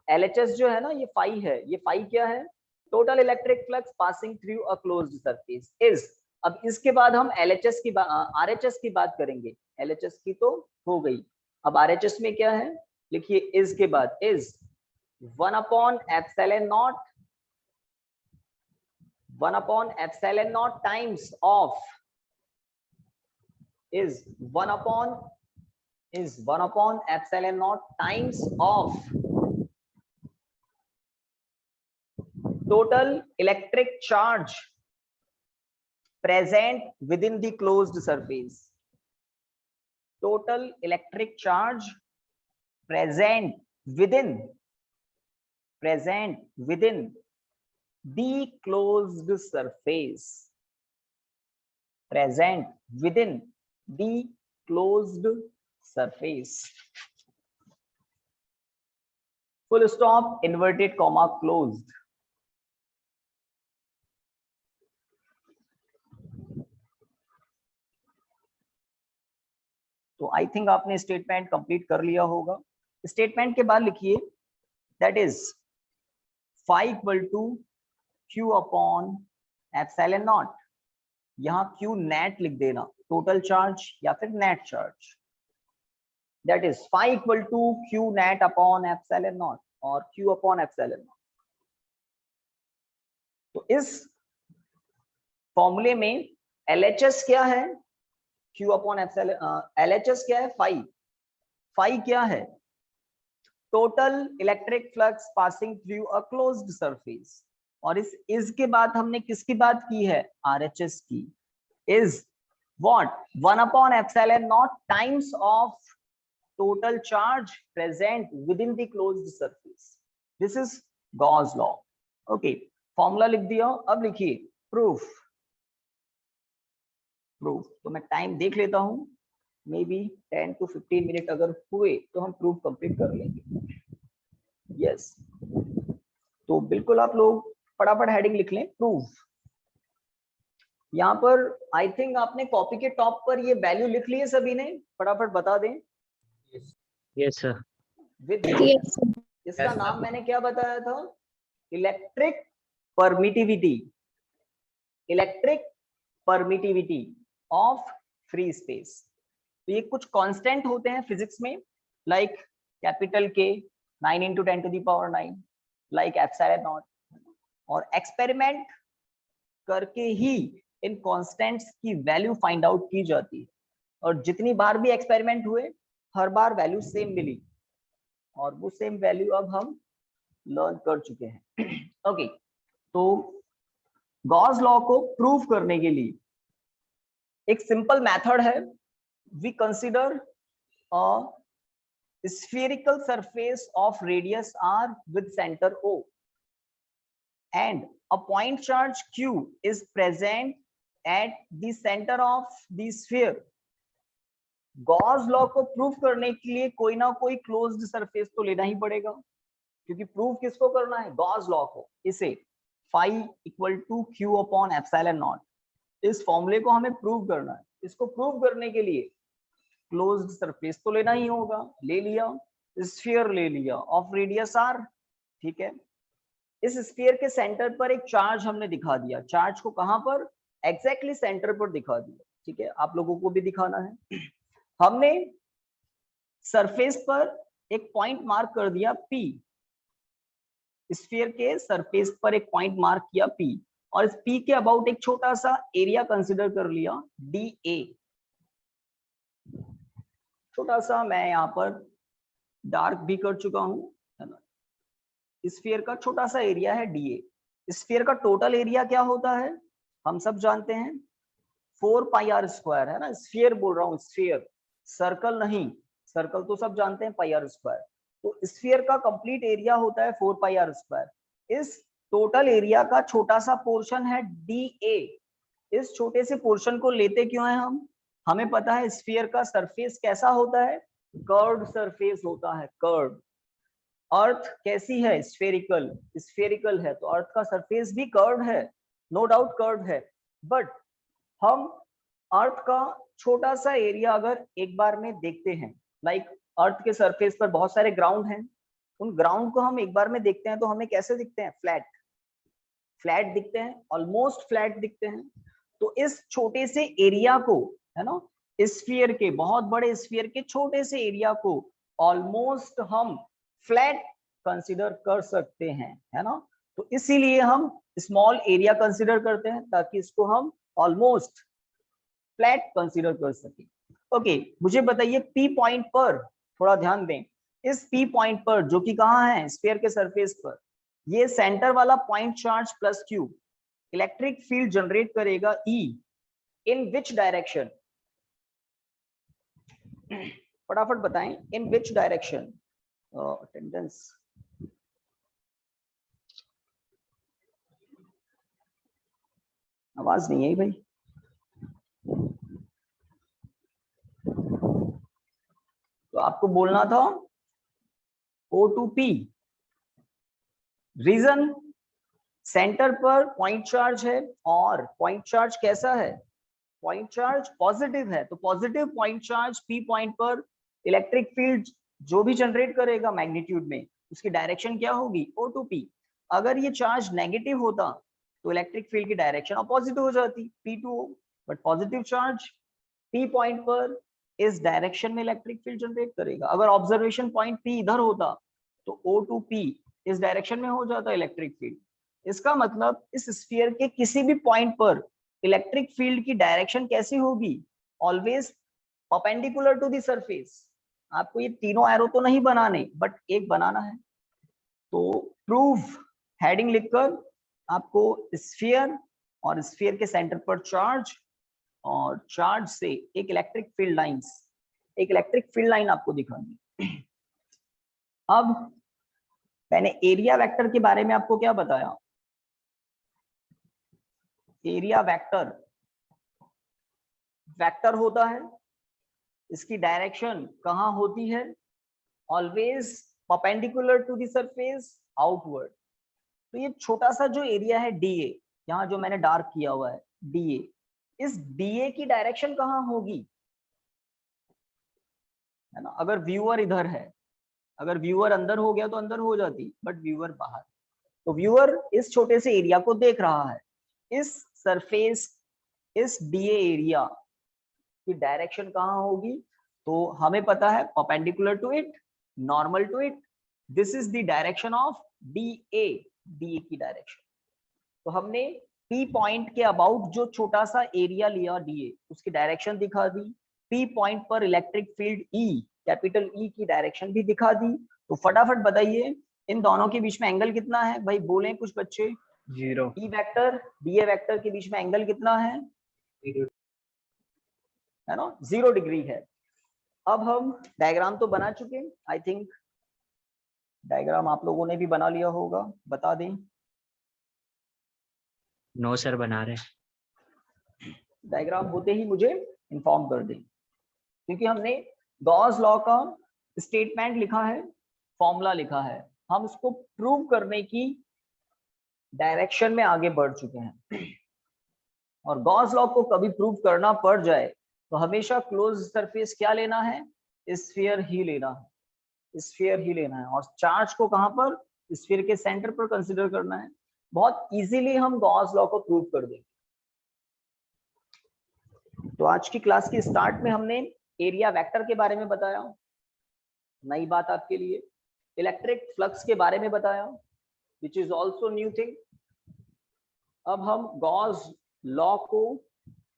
LHS जो है ना, ये फाई है, ये फाई क्या है, total electric flux passing through a closed surface is अब इसके बाद हम LHS की RHS की बात करेंगे। LHS की तो हो गई, अब RHS में क्या है, लिखिए इज के बाद is 1/ε0 1/ε0 times of is 1/ε0 times of total electric charge present within the closed surface. Total electric charge present within the closed surface. Present within the closed surface. Full stop, inverted comma, closed. तो आई थिंक आपने स्टेटमेंट कंप्लीट कर लिया होगा। स्टेटमेंट के बाद लिखिए that is phi equal to q upon epsilon naught। यहाँ q नेट लिख देना, टोटल चार्ज या फिर net charge. That is phi equal to q net upon epsilon naught और q upon epsilon naught। तो इस फॉर्मूले में LHS क्या है, q upon epsilon, LHS क्या है, phi क्या है, total electric flux passing through a closed surface. और इस के बाद हमने किसकी बात की है, RHS की। Is what 1/ε0 times of total charge present within the closed surface. This is Gauss law. Okay, formula लिख दिया। अब लिखिए प्रूफ। तो मैं टाइम देख लेता हूं, मे बी 10 to 15 मिनट अगर हुए तो हम प्रूफ कंप्लीट कर लेंगे। यस, तो बिल्कुल आप लोग फटाफट हेडिंग लिख लें, प्रूफ। यहाँ पर आई थिंक आपने कॉपी के टॉप पर ये वैल्यू लिख ली है सभी ने, फटाफट बता दें। Yes sir. विद इसका Yes, नाम sir. मैंने क्या बताया था, electric permittivity of free space. तो ये कुछ कांस्टेंट होते हैं फिजिक्स में, like capital K 9 × 10⁹, like epsilon not. और एक्सपेरिमेंट करके ही इन कांस्टेंट्स की वैल्यू फाइंड आउट की जाती है। और जितनी बार भी एक्सपेरिमेंट हुए हर बार वैल्यू सेम मिली, और वो सेम वैल्यू अब हम लर्न कर चुके हैं। ओके, तो गॉस लॉ को प्रूव करने के लिए एक सिंपल मेथड है। We consider a spherical surface of radius r with center O and a point charge q is present at the center of the sphere। Gauss law को प्रूव करने के लिए कोई ना कोई क्लोज्ड सरफेस तो लेना ही पड़ेगा, क्योंकि प्रूव किसको करना है, गॉस लॉ को। इसे phi equal to q upon epsilon naught, इस फॉर्मूले को हमें प्रूव करना है। इसको प्रूव करने के लिए क्लोज्ड सरफेस तो लेना ही होगा, ले लिया, स्फीयर ले लिया ऑफ रेडियस r, ठीक है। इस स्फीयर के सेंटर पर एक चार्ज हमने दिखा दिया, चार्ज को कहां पर, एग्जैक्टली सेंटर पर दिखा दिया, ठीक है। आप लोगों को भी दिखाना है। हमने सरफेस पर एक पॉइंट मार्क कर दिया P, स्फीयर के सरफेस पर एक पॉइंट मार्क किया P, और इस P के अबाउट एक छोटा सा एरिया कंसिडर कर लिया DA। छोटा सा मैं यहाँ पर डार्क भी कर चुका हूं, है ना। स्फीयर का छोटा सा एरिया है DA। स्फीयर का टोटल एरिया क्या होता है, हम सब जानते हैं 4πr², है ना। स्फीयर बोल रहा हूँ, स्फीयर, सर्कल नहीं, सर्कल तो सब जानते हैं πr²। तो स्फीयर का कंप्लीट एरिया होता है 4πr²। इस टोटल एरिया का छोटा सा पोर्शन है DA। इस छोटे से पोर्शन को लेते क्यों है हम, हमें पता है स्फीयर का सरफेस कैसा होता है, कर्व्ड सरफेस होता है, कर्व्ड। अर्थ कैसी है, स्फेरिकल है, तो अर्थ का सरफेस भी कर्व्ड है, नो डाउट कर्व्ड है। बट हम अर्थ का छोटा सा एरिया अगर एक बार में देखते हैं, लाइक अर्थ के सरफेस पर बहुत सारे ग्राउंड हैं, उन ग्राउंड को हम एक बार में देखते हैं तो हमें कैसे दिखते हैं, फ्लैट दिखते हैं, ऑलमोस्ट फ्लैट दिखते हैं। तो इस छोटे से एरिया को, है ना, स्फीयर के, बहुत बड़े स्फीयर के छोटे से एरिया को ऑलमोस्ट हम फ्लैट कंसीडर कर सकते हैं, है ना। तो इसीलिए हम स्मॉल एरिया कंसीडर करते हैं ताकि इसको हम ऑलमोस्ट फ्लैट कंसीडर कर सके। ओके, मुझे बताइए पी पॉइंट पर थोड़ा ध्यान दें। इस पी पॉइंट पर जो कि कहाँ है, स्फीयर के सरफेस पर, ये सेंटर वाला point charge plus Q electric field generate करेगा ई इन विच डायरेक्शन, फटाफट बताएं, इन विच डायरेक्शन। अटेंडेंस, आवाज नहीं आई भाई। तो आपको बोलना था O2P। रीजन, सेंटर पर पॉइंट चार्ज है और पॉइंट चार्ज कैसा है, पॉइंट चार्ज पॉजिटिव है। तो positive point charge P point पर इलेक्ट्रिक फील्ड जो भी जनरेट करेगा मैग्नीट्यूड में, उसकी डायरेक्शन क्या होगी, O2P। अगर ये चार्ज नेगेटिव होता तो इलेक्ट्रिक फील्ड की डायरेक्शन अपोजिट हो जाती, P2O। But positive charge P point पर इस डायरेक्शन में इलेक्ट्रिक फील्ड जनरेट करेगा। अगर ऑब्जर्वेशन पॉइंट P इधर होता तो O2P इस डायरेक्शन में हो जाता इलेक्ट्रिक फील्ड। इसका मतलब इस स्फीयर के किसी भी पॉइंट पर इलेक्ट्रिक फील्ड की डायरेक्शन कैसी होगी, always perpendicular to the surface. आपको ये तीनों एरो तो नहीं बनाने, बट एक बनाना है। तो प्रूव हेडिंग लिखकर आपको स्फीयर और स्फीयर के सेंटर पर चार्ज और चार्ज से एक इलेक्ट्रिक फील्ड लाइंस, एक इलेक्ट्रिक फील्ड लाइन आपको दिखानी। अब मैंने एरिया वेक्टर के बारे में आपको क्या बताया, एरिया वेक्टर, वेक्टर होता है, इसकी डायरेक्शन कहाँ होती है, always perpendicular to the surface, outward. तो ये छोटा सा जो एरिया है DA, यहाँ जो मैंने डार्क किया हुआ है DA, इस DA की डायरेक्शन कहाँ होगी, है ना। अगर व्यूअर इधर है, अगर व्यूअर अंदर हो गया तो अंदर हो जाती, बट व्यूअर बाहर। तो व्यूअर इस छोटे से एरिया को देख रहा है, इस सरफेस, इस DA एरिया की डायरेक्शन कहाँ होगी, तो हमें पता है perpendicular to it, normal to it, this is the direction of DA, DA की डायरेक्शन। तो हमने P पॉइंट के अबाउट जो छोटा सा एरिया लिया DA, उसकी डायरेक्शन दिखा दी, P पॉइंट पर electric field E, capital E की डायरेक्शन भी दिखा दी। तो फटाफट बताइए इन दोनों के बीच में एंगल कितना है भाई, बोले कुछ बच्चे। 0 E वेक्टर DA वेक्टर के बीच में एंगल कितना है, है ना, 0 डिग्री है। अब हम डायग्राम तो बना चुके, आई थिंक डायग्राम आप लोगों ने भी बना लिया होगा, बता दें। नो सर, बना रहे। डायग्राम होते ही मुझे इन्फॉर्म कर दें, क्योंकि हमने गॉस लॉ का स्टेटमेंट लिखा है, फॉर्मूला लिखा है, हम उसको प्रूव करने की डायरेक्शन में आगे बढ़ चुके हैं। और गॉस लॉ को कभी प्रूव करना पड़ जाए तो हमेशा क्लोज सरफेस क्या लेना है, स्फीयर ही लेना है, स्फीयर ही लेना है। और चार्ज को कहां पर, स्फीयर के सेंटर पर कंसीडर करना है। बहुत इजीली हम गॉस लॉ को प्रूव कर देंगे। तो आज की क्लास के स्टार्ट में हमने एरिया वेक्टर के बारे में बताया, नई बात आपके लिए, इलेक्ट्रिक फ्लक्स के बारे में बताया, which is also new thing. अब हम गॉस लॉ को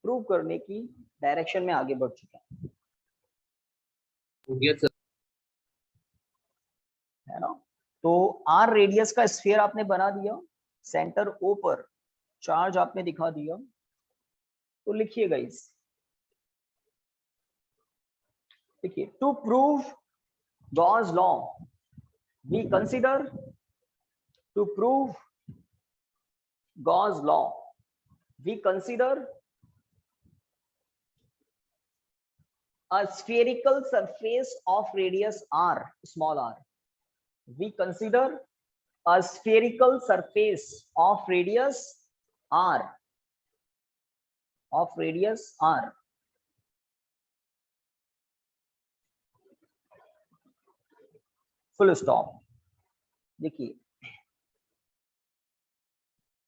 प्रूव करने की डायरेक्शन में आगे बढ़ चुके हैं, यस सर। है ना। तो R रेडियस का स्फीयर आपने बना दिया, सेंटर O पर चार्ज आपने दिखा दिया। तो लिखिएगा इस, देखिए, to prove Gauss law we consider, to prove Gauss law we consider a spherical surface of radius r, small r. We consider a spherical surface of radius r, of radius r. Full stop. देखिए,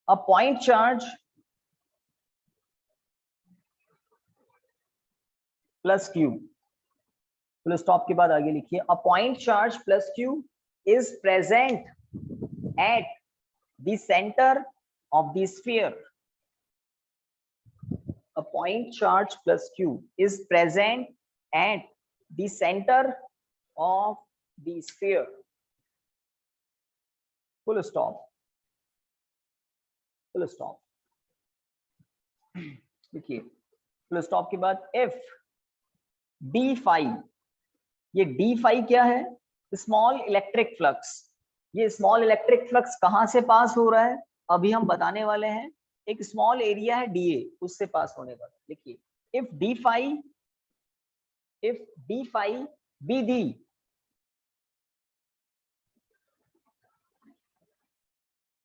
a point charge plus Q, full stop के बाद आगे लिखिए a point charge plus Q is present at the centre of the sphere. A point charge plus q is present at the center of the sphere. Full stop. Full stop. देखिए full stop के बाद if d phi, ये d phi क्या है? Small electric flux. ये स्मॉल इलेक्ट्रिक फ्लक्स कहां से पास हो रहा है अभी हम बताने वाले हैं। एक स्मॉल एरिया है dA, उससे पास होने वाला। देखिए if d phi be the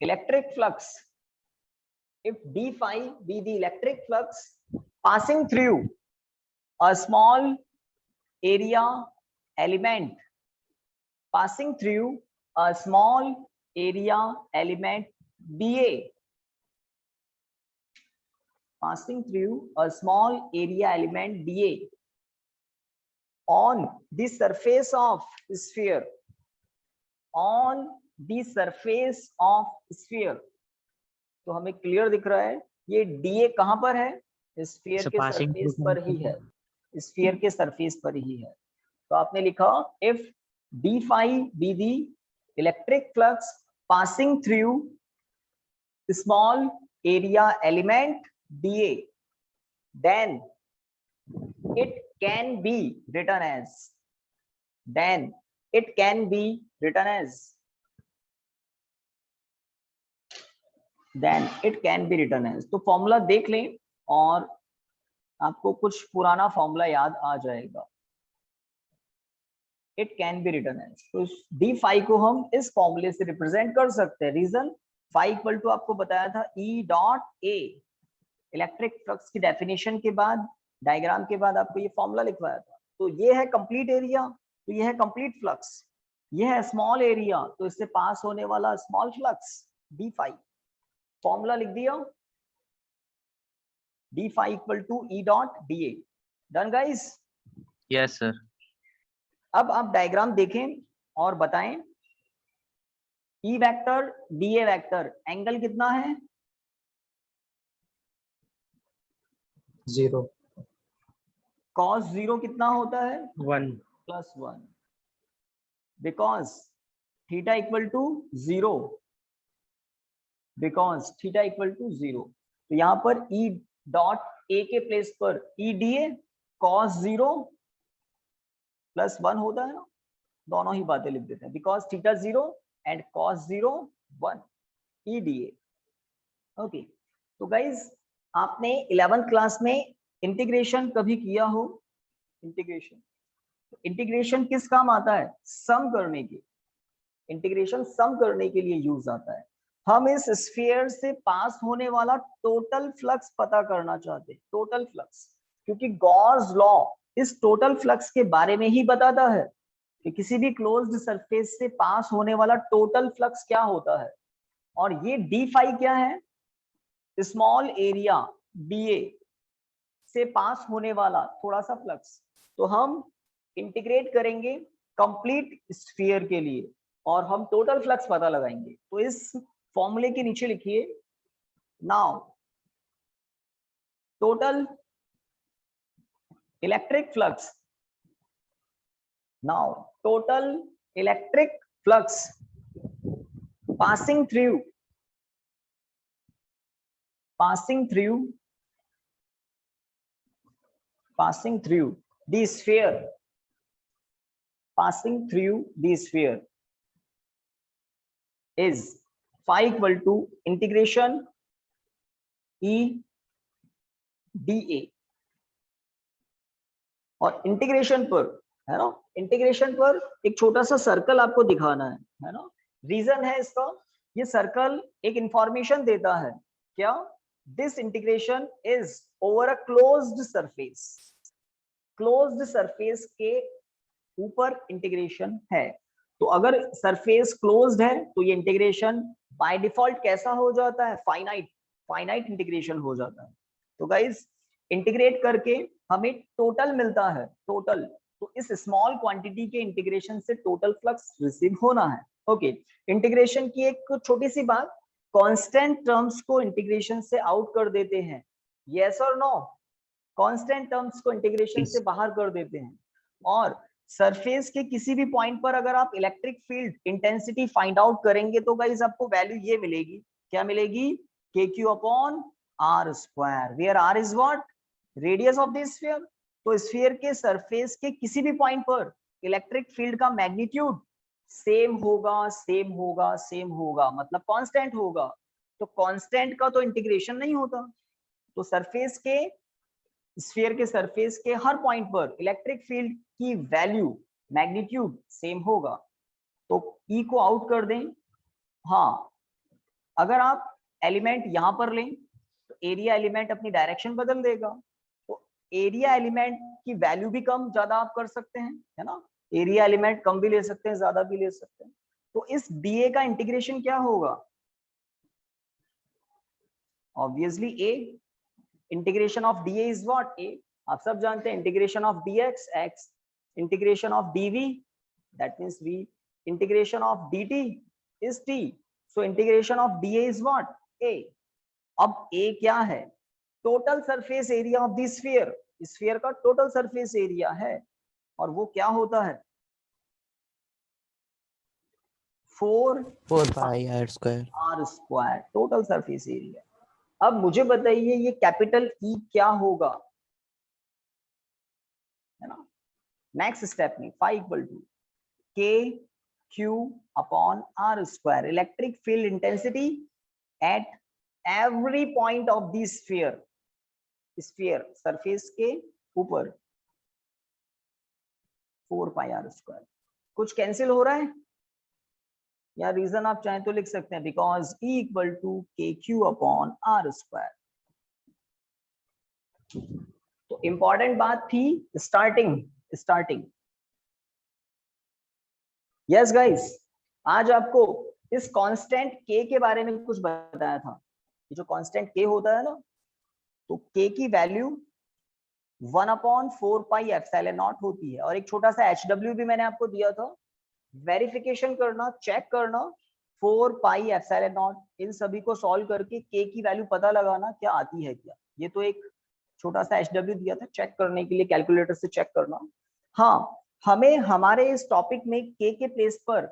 electric flux, if d phi be the electric flux passing through a small area element, passing through a small area element dA, passing through a small area element dA on the surface of sphere, on the surface of sphere। तो हमें क्लियर दिख रहा है ये dA कहां पर है? स्फीयर के सरफेस पर ही है, स्फीयर के सरफेस पर ही है। तो आपने लिखा if d phi be the electric flux passing through small area element dA, then it can be written as, then it can be written as, then it can be written as। तो फॉर्मूला देख लें और आपको कुछ पुराना फॉर्मूला याद आ जाएगा। It can be written as, तो डी फाई को हम इस फॉर्मूले से रिप्रेजेंट कर सकते हैं। रीजन फाई इक्वल टू आपको बताया था E dot A, electric flux की डेफिनेशन के बाद डायग्राम के बाद आपको ये फॉर्मूला लिखवाया था। तो ये है कंप्लीट एरिया, तो ये है कंप्लीट फ्लक्स, ये है स्मॉल एरिया, तो इससे पास होने वाला small flux d phi. Formula लिख दिया d phi equal to E dot d A. Done guys? Yes sir. अब आप डायग्राम देखें और बताएं E vector d A vector angle कितना है? 0 cos 0 कितना होता है? 1 +1, because theta equal to 0, because theta equal to 0। तो यहाँ पर ई डॉट ए के प्लेस पर ई डी ए cos 0 +1 होता है ना, दोनों ही बातें लिख देते हैं, because theta 0 and cos 0 1 E D A. Okay, तो गाइज आपने 11th क्लास में इंटीग्रेशन कभी किया हो? इंटीग्रेशन किस काम आता है? सम करने के, इंटीग्रेशन सम करने के लिए यूज आता है। हम इस स्फीयर से पास होने वाला टोटल फ्लक्स पता करना चाहते हैं, टोटल फ्लक्स, क्योंकि गॉस लॉ इस टोटल फ्लक्स के बारे में ही बताता है कि किसी भी क्लोज्ड सरफेस से पास होने वाला टोटल फ्लक्स क्या होता है। और ये डी फाई क्या है? स्मॉल एरिया डीए से पास होने वाला थोड़ा सा फ्लक्स। तो हम इंटीग्रेट करेंगे कंप्लीट स्फीयर के लिए और हम टोटल फ्लक्स पता लगाएंगे। तो इस फॉर्मूले के नीचे लिखिए now total electric flux, now total electric flux passing through the sphere, passing through the sphere is phi equal to integration E dA। और इंटीग्रेशन पर है ना, इंटीग्रेशन पर एक छोटा सा सर्कल आपको दिखाना है ना। रीजन है इसका, ये सर्कल एक इंफॉर्मेशन देता है क्या? This integration is over a closed surface, closed surface के ऊपर इंटीग्रेशन है। तो अगर सरफेस क्लोज्ड है तो ये इंटीग्रेशन बाय डिफॉल्ट कैसा हो जाता है? फाइनाइट इंटीग्रेशन हो जाता है। तो गाइस इंटीग्रेट करके हमें टोटल मिलता है, टोटल। तो इस स्मॉल क्वांटिटी के इंटीग्रेशन से टोटल फ्लक्स रिसीव होना है। ओके, इंटीग्रेशन की एक छोटी सी बात, कांस्टेंट टर्म्स को इंटीग्रेशन से आउट कर देते हैं, यस और नो? कांस्टेंट टर्म्स को इंटीग्रेशन Yes. से बाहर कर देते हैं। और सरफेस के किसी भी पॉइंट पर अगर आप electric field intensity find out करेंगे तो गाइस आपको वैल्यू ये मिलेगी, क्या मिलेगी? KQ upon R square, where R is what? Radius of the sphere. तो स्फीयर के सरफेस के किसी भी पॉइंट पर इलेक्ट्रिक फील्ड का मैग्नीट्यूड सेम होगा, सेम होगा, सेम होगा, मतलब कांस्टेंट होगा। तो कांस्टेंट का तो इंटीग्रेशन नहीं होता। तो सरफेस के, स्फीयर के सरफेस के हर पॉइंट पर इलेक्ट्रिक फील्ड की वैल्यू, मैग्नीट्यूड सेम होगा। तो E को आउट कर दें। हाँ, अगर आप एलिमेंट यहां पर लें तो एरिया एलिमेंट अपनी डायरेक्शन बदल देगा। तो एरिया एलिमेंट की वैल्यू भी कम ज्यादा आप कर सकते हैं, है ना? एरिया एलिमेंट कम भी ले सकते हैं, ज्यादा भी ले सकते हैं। तो इस DA का इंटीग्रेशन क्या होगा? Obviously A। Integration of DA is what? A। आप सब जानते हैं integration of DX X, integration of DV that means V, integration of DT is T। So integration of DA is what? A। अब A क्या है? Total surface area of the sphere, sphere का टोटल सरफेस एरिया है। और वो क्या होता है? 4 pi R square, total surface area. अब मुझे बताइए ये कैपिटल E क्या होगा, है ना? नेक्स्ट स्टेप में phi equal to KQ upon R square, electric field intensity at every point of the sphere, sphere surface के ऊपर 4 पाई R स्क्वायर। कुछ कैंसिल हो रहा है या रीजन आप चाहें तो लिख सकते हैं, because E equal to KQ upon R square. तो इंपॉर्टेंट बात थी स्टार्टिंग। यस गाइस, आज आपको इस कांस्टेंट K के बारे में कुछ बताया था। ये जो कांस्टेंट K होता है ना, तो K की वैल्यू 1/4 पाई एप्सिलॉन नॉट होती है। और एक छोटा सा HW भी मैंने आपको दिया था, वेरिफिकेशन करना, चेक करना, 4 पाई एप्सिलॉन नॉट, इन सभी को सॉल्व करके K की वैल्यू पता लगाना क्या आती है क्या। ये तो एक छोटा सा HW दिया था, चेक करने के लिए कैलकुलेटर से चेक करना। हाँ, हमें हमारे इस टॉपिक में K के प्लेस पर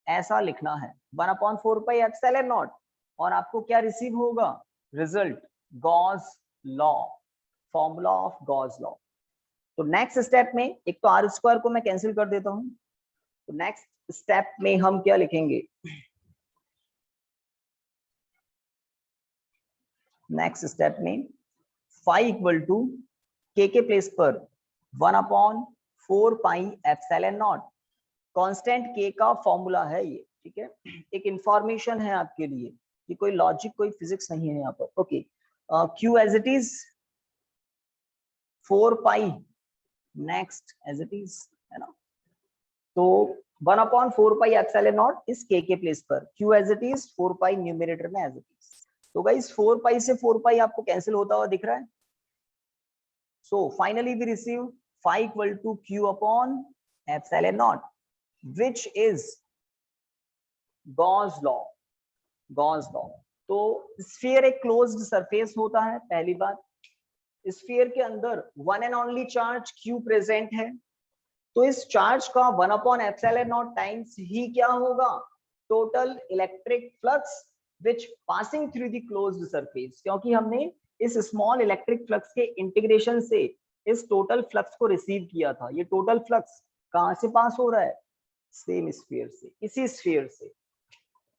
ऐसा लिखना है 1/4 पाई एप्सिलॉन नॉट, और आपको क्या रिसीव होगा? Result, Gauss law, formula of Gauss law. तो नेक्स्ट स्टेप में एक तो R स्क्वायर को मैं कैंसिल कर देता हूं। तो नेक्स्ट स्टेप में हम क्या लिखेंगे? नेक्स्ट स्टेप में फाई इक्वल टू K के प्लेस पर 1/4 pi epsilon not, constant K का फॉर्मूला है ये, ठीक है? एक इंफॉर्मेशन है आपके लिए कि कोई लॉजिक, कोई फिजिक्स नहीं है यहाँ पर। Okay, Q as it is 4 pi, next as it is, है ना? तो 1/4 पाई एप्सिलॉन नॉट इस K के प्लेस पर, Q as it is, 4 pi numerator में एज इट इज। तो गाइस 4 पाई से 4 पाई आपको कैंसिल होता हुआ दिख रहा है। So finally we receive phi equal to Q upon epsilon naught, which is Gauss law. तो स्फीयर एक क्लोज्ड सरफेस होता है, पहली बात। स्फीयर के अंदर one and only charge Q present है। तो इस चार्ज का 1/ε0 टाइम्स ही क्या होगा? Total electric flux which passing through the closed surface, क्योंकि हमने इस स्मॉल इलेक्ट्रिक फ्लक्स के इंटीग्रेशन से इस टोटल फ्लक्स को रिसीव किया था। ये टोटल फ्लक्स कहां से पास हो रहा है? सेम स्फीयर से, इसी स्फीयर से।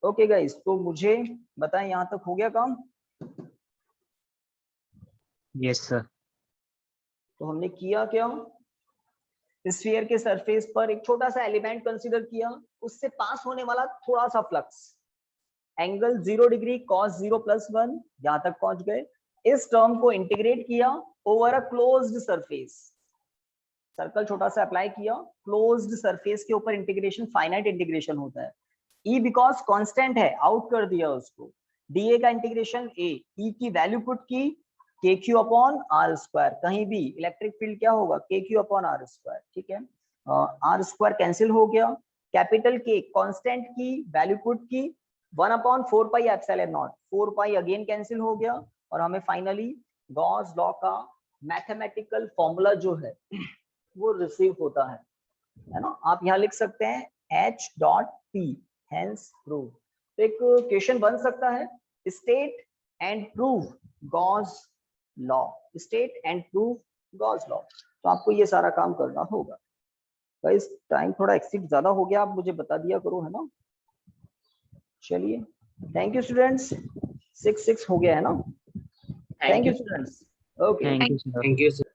ओके गाइस, तो मुझे बताएं यहां तक हो गया काम? Yes sir. तो हमने किया क्या? स्फीयर के सरफेस पर एक छोटा सा एलिमेंट कंसीडर किया, उससे पास होने वाला थोड़ा सा फ्लक्स, एंगल 0 डिग्री cos 0 + 1, यहां तक पहुंच गए। इस टर्म को इंटीग्रेट किया over a closed surface, circle छोटा सा अप्लाई किया, क्लोज्ड सरफेस के ऊपर इंटीग्रेशन फाइनाइट इंटीग्रेशन होता है। E बिकॉज कांस्टेंट है, आउट कर दिया उसको। DA का इंटीग्रेशन A, E की वैल्यू पुट की के क्यू अपॉन आर स्क्वायर, कहीं भी इलेक्ट्रिक फील्ड क्या होगा, के क्यू अपॉन आर स्क्वायर, ठीक है। आर स्क्वायर कैंसिल हो गया, कैपिटल के कांस्टेंट की वैल्यू पुट की 1/4 pi epsilon not, 4 pi again cancel हो गया, और हमें फाइनली गॉस लॉ का मैथमेटिकल फॉर्मूला जो है वो रिसीव होता है ना। आप यहाँ लिख सकते हैं H.P, hence prove। तो एक क्वेश्चन बन सकता है, state and prove Gauss law, state and prove Gauss law. तो आपको ये सारा काम करना होगा। गाइस टाइम थोड़ा एक्सीड ज्यादा हो गया, आप मुझे बता दिया करो, है ना। चलिए थैंक यू स्टूडेंट्स, 6 हो गया है ना। Thank you students, okay. Thank you sir. Thank you sir.